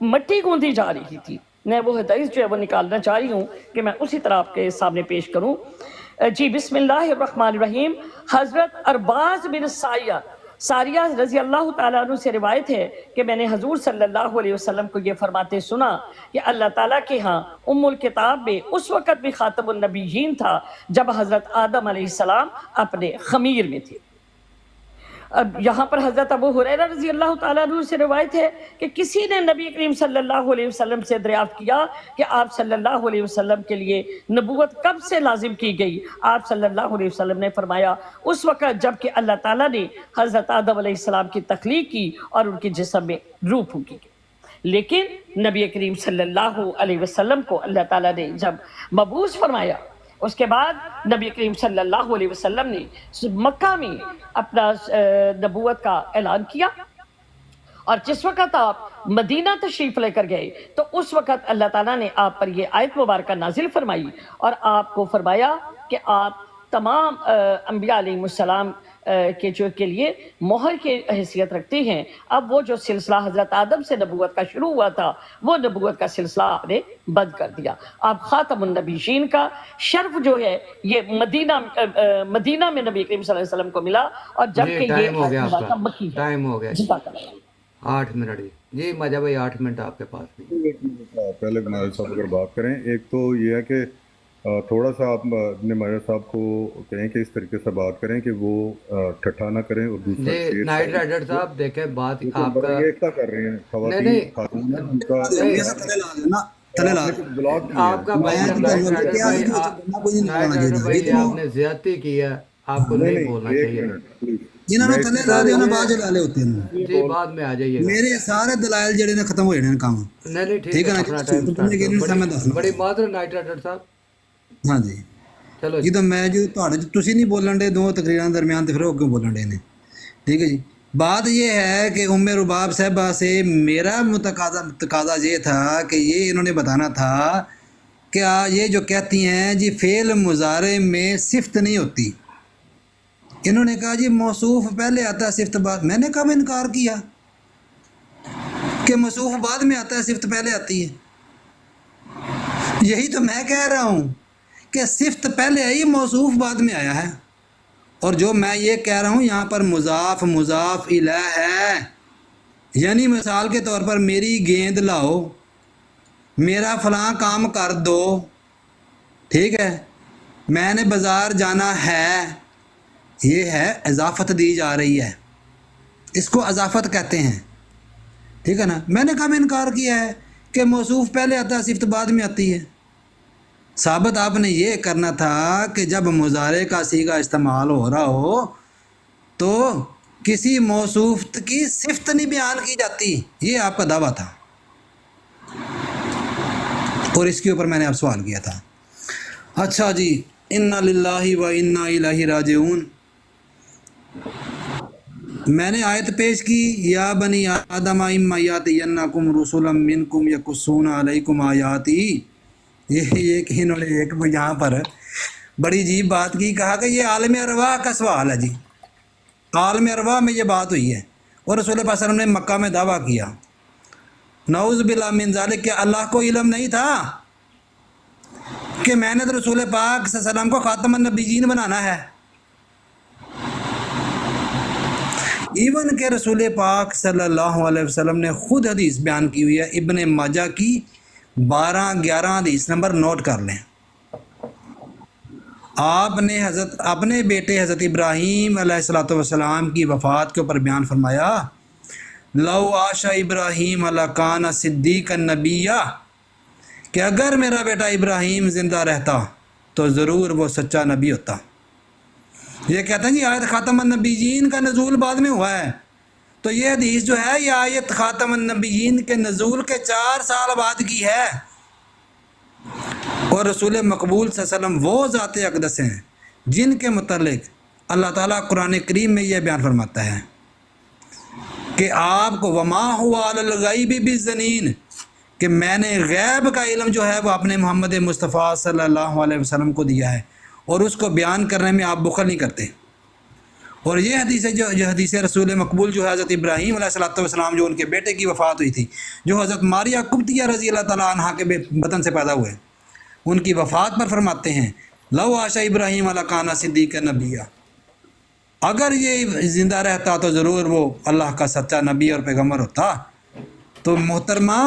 مٹی گوندی جا رہی تھی، میں وہ حدیث جو ہے وہ نکالنا چاہ رہی ہوں کہ میں اسی طرح آپ کے سامنے پیش کروں۔ جی بسم اللہ الرحمن الرحیم۔ حضرت ارباز بن ساریہ رضی اللہ تعالیٰ عنہ سے روایت ہے کہ میں نے حضور صلی اللہ علیہ وسلم کو یہ فرماتے سنا کہ اللہ تعالیٰ کے ہاں ام الکتاب میں اس وقت بھی خاتم النبیین تھا جب حضرت آدم علیہ السلام اپنے خمیر میں تھے۔ اب یہاں پر حضرت ابو ہریرہ رضی اللہ تعالیٰ عنہ سے روایت ہے کہ کسی نے نبی کریم صلی اللہ علیہ وسلم سے دریافت کیا کہ آپ صلی اللہ علیہ وسلم کے لیے نبوت کب سے لازم کی گئی؟ آپ صلی اللہ علیہ وسلم نے فرمایا اس وقت جب کہ اللہ تعالیٰ نے حضرت آدم علیہ السلام کی تخلیق کی اور ان کے جسم میں روح پھونکی گئی۔ لیکن نبی کریم صلی اللہ علیہ وسلم کو اللہ تعالیٰ نے جب مبعوث فرمایا، اس کے بعد نبی کریم صلی اللہ علیہ وسلم نے مکہ میں اپنا نبوت کا اعلان کیا، اور جس وقت آپ مدینہ تشریف لے کر گئے تو اس وقت اللہ تعالیٰ نے آپ پر یہ آیت مبارکہ نازل فرمائی اور آپ کو فرمایا کہ آپ تمام انبیاء علیہ السلام کے لیے مہر کی حیثیت رکھتے ہیں۔ اب وہ جو سلسلہ حضرت آدم سے نبوت کا شروع ہوا تھا وہ نبوت کا سلسلہ آپ نے بند کر دیا۔ اب خاتم النبیین کا شرف جو ہے یہ مدینہ میں نبی کریم صلی اللہ علیہ وسلم کو ملا، اور جبکہ یہ ٹائم ہو گیا آپ کا، مکی ہے۔ ٹائم ہو گیا جزاک اللہ۔ 8 منٹ جی ماجا بھائی 8 منٹ آپ کے پاس بھی۔ پہلے ماجد صاحب اگر بات کریں، ایک تو یہ ہے کہ تھوڑا سا آپ اپنے ماجد صاحب کو کہیں کہ اس طریقے سے بات کریں کہ وہ ٹھٹھا نہ کریں، اور دوسرا جی نائٹ رائڈر صاحب دیکھیں بات آپ کا ایکتا کر رہے ہیں خواتین خاتون ہیں، ان کا آپ کا بھائی نائٹ رائڈر بھائی آپ نے زیادتی کی ہے، آپ کو نہیں بولنا چاہیے۔ جنہوں نے تلے لا دے انہوں باج لالے ہوتے ہیں، جی بعد میں آ جائیے گا۔ میرے سارے دلائل جڑے نے ختم ہو جانے کام۔ نہیں ٹھیک ہے، اپنا ٹائم سٹارٹ بڑی معذرت نائٹ رائڈر صاحب۔ ہاں جی چلو جدو میں جو تسی نہیں بولن دے دو تقریراں درمیان تے پھر وہ کیوں بولن دے نے؟ ٹھیک ہے جی، بات یہ ہے کہ ام رباب صاحبہ سے میرا تقاضا یہ تھا کہ یہ انہوں نے بتانا تھا کہ یہ جو کہتی ہیں جی فعل مضارع میں صفت نہیں ہوتی، انہوں نے کہا جی موصوف پہلے آتا ہے صفت بعد۔ میں نے کہا میں انکار کیا کہ موصوف بعد میں آتا ہے صفت پہلے آتی ہے، یہی تو میں کہہ رہا ہوں کہ صفت پہلے آئی موصوف بعد میں آیا ہے، اور جو میں یہ کہہ رہا ہوں یہاں پر مضاف الیہ ہے، یعنی مثال کے طور پر میری گیند لاؤ، میرا فلاں کام کر دو، ٹھیک ہے، میں نے بازار جانا ہے، یہ ہے اضافت دی جا رہی ہے، اس کو اضافت کہتے ہیں، ٹھیک ہے نا۔ میں نے کہا میں انکار کیا ہے کہ موصوف پہلے آتا ہے صفت بعد میں آتی ہے۔ ثابت آپ نے یہ کرنا تھا کہ جب مضارع کا صیغہ استعمال ہو رہا ہو تو کسی موصوف کی صفت نہیں بیان کی جاتی، یہ آپ کا دعویٰ تھا، اور اس کے اوپر میں نے اب سوال کیا تھا۔ اچھا جی، انا للہ و انا الیہ راجعون، میں نے آیت پیش کی، یا بنی آدم اما یاتینکم رسلا منکم یقصون علیکم آیاتی۔ یہ کہ انہوں نے ایک یہاں پر بڑی عجیب بات کی، کہا کہ یہ عالم ارواح کا سوال ہے۔ جی عالم ارواح میں یہ بات ہوئی ہے، اور رسول اللہ صلی اللہ علیہ وسلم نے مکہ میں دعویٰ کیا، نعوذ باللہ من ذالک، کہ اللہ کو علم نہیں تھا کہ میں نے تو رسول پاک صلی اللہ علیہ وسلم کو خاتم النبیین بنانا ہے۔ ایون کہ رسول پاک صلی اللہ علیہ وسلم نے خود حدیث بیان کی ہوئی ہے، ابن ماجہ کی 12-11 حدیث نمبر نوٹ کر لیں۔ آپ نے اپنے بیٹے حضرت ابراہیم علیہ السلام کی وفات کے اوپر بیان فرمایا، لو عاش ابراہیم لکان صدیقا نبیہ، کہ اگر میرا بیٹا ابراہیم زندہ رہتا تو ضرور وہ سچا نبی ہوتا۔ یہ کہتے ہیں جی آیت خاتم النبیین کا نزول بعد میں ہوا ہے، تو یہ حدیث جو ہے یہ آیت خاتم النبیین کے نزول کے 4 سال بعد کی ہے، اور رسول مقبول صلی اللہ علیہ وسلم وہ ذات اقدس ہیں جن کے متعلق اللہ تعالیٰ قرآن کریم میں یہ بیان فرماتا ہے کہ آپ کو وما ہوا علی الغیب بظنین، کہ میں نے غیب کا علم جو ہے وہ اپنے محمد مصطفیٰ صلی اللہ علیہ وسلم کو دیا ہے، اور اس کو بیان کرنے میں آپ بخل نہیں کرتے۔ اور یہ حدیث ہے جو حدیث رسول مقبول جو ہے حضرت ابراہیم علیہ السلام جو ان کے بیٹے کی وفات ہوئی تھی، جو حضرت ماریہ قبطیہ رضی اللہ تعالیٰ عنہ کے بطن سے پیدا ہوئے، ان کی وفات پر فرماتے ہیں لو عاش ابراہیم علی کانا صدیق نبیہ، اگر یہ زندہ رہتا تو ضرور وہ اللہ کا سچا نبی اور پیغمبر ہوتا۔ تو محترمہ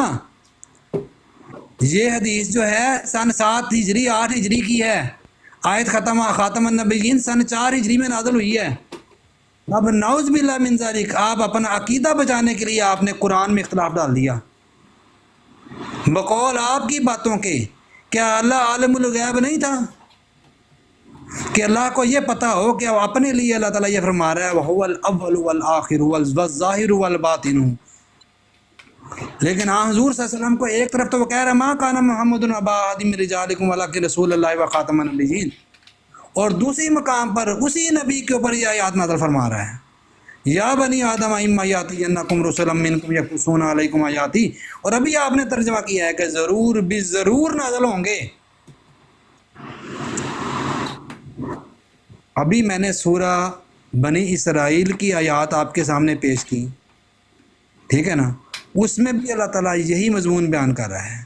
یہ حدیث جو ہے سن 7 ہجری 8 ہجری کی ہے، آیت خاتم النبیین سن 4 ہجری میں نازل ہوئی ہے۔ اب نعوذ باللہ من ذالک، آپ اپنا عقیدہ بچانے کے لیے آپ نے قرآن میں اختلاف ڈال دیا بقول آپ کی باتوں کے۔ کیا اللہ عالم الغیب نہیں تھا کہ اللہ کو یہ پتہ ہو کہ اپنے لیے اللہ تعالیٰ یہ فرما رہا ہے وَهُوَ الْأَوَّلُ وَالْآخِرُ وَالظَّاهِرُ وَالْبَاطِنُ، لیکن حضور صلی اللہ علیہ وسلم کو ایک طرف تو وہ کہہ رہا ما کان محمد ابا احد من رجالکم ولکن رسول اللہ وخاتم النبیین، اور دوسری مقام پر اسی نبی کے اوپر یہ آیات نازل فرما رہا ہے یا بنی آدم اما یاتینکم رسلا منکم یقصون علیکم آیاتی، اور ابھی آپ نے ترجمہ کیا ہے کہ ضرور بھی ضرور نازل ہوں گے۔ ابھی میں نے سورہ بنی اسرائیل کی آیات آپ کے سامنے پیش کی، ٹھیک ہے نا، اس میں بھی اللہ تعالیٰ یہی مضمون بیان کر رہا ہے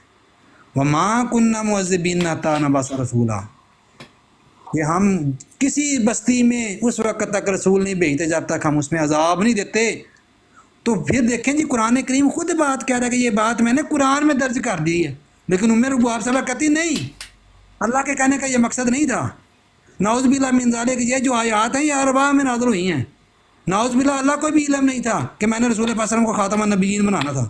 وَمَا كُنَّا مُعَذِّبِينَ حَتَّىٰ نَبْعَثَ رَسُولًا، کہ ہم کسی بستی میں اس وقت تک رسول نہیں بھیجتے جب تک ہم اس میں عذاب نہیں دیتے۔ تو پھر دیکھیں جی قرآن کریم خود بات کہہ رہا ہے کہ یہ بات میں نے قرآن میں درج کر دی ہے، لیکن ام ربواب صاحبہ کہتی نہیں، اللہ کے کہنے کا یہ مقصد نہیں تھا۔ نعوذ باللہ من ذالک، یہ جو آیات ہیں یہ اربع میں نازل ہوئی ہیں، نعوذ باللہ اللہ کو بھی علم نہیں تھا کہ میں نے رسول پاک صلی اللہ علیہ وسلم کو خاتم النبیین بنانا تھا۔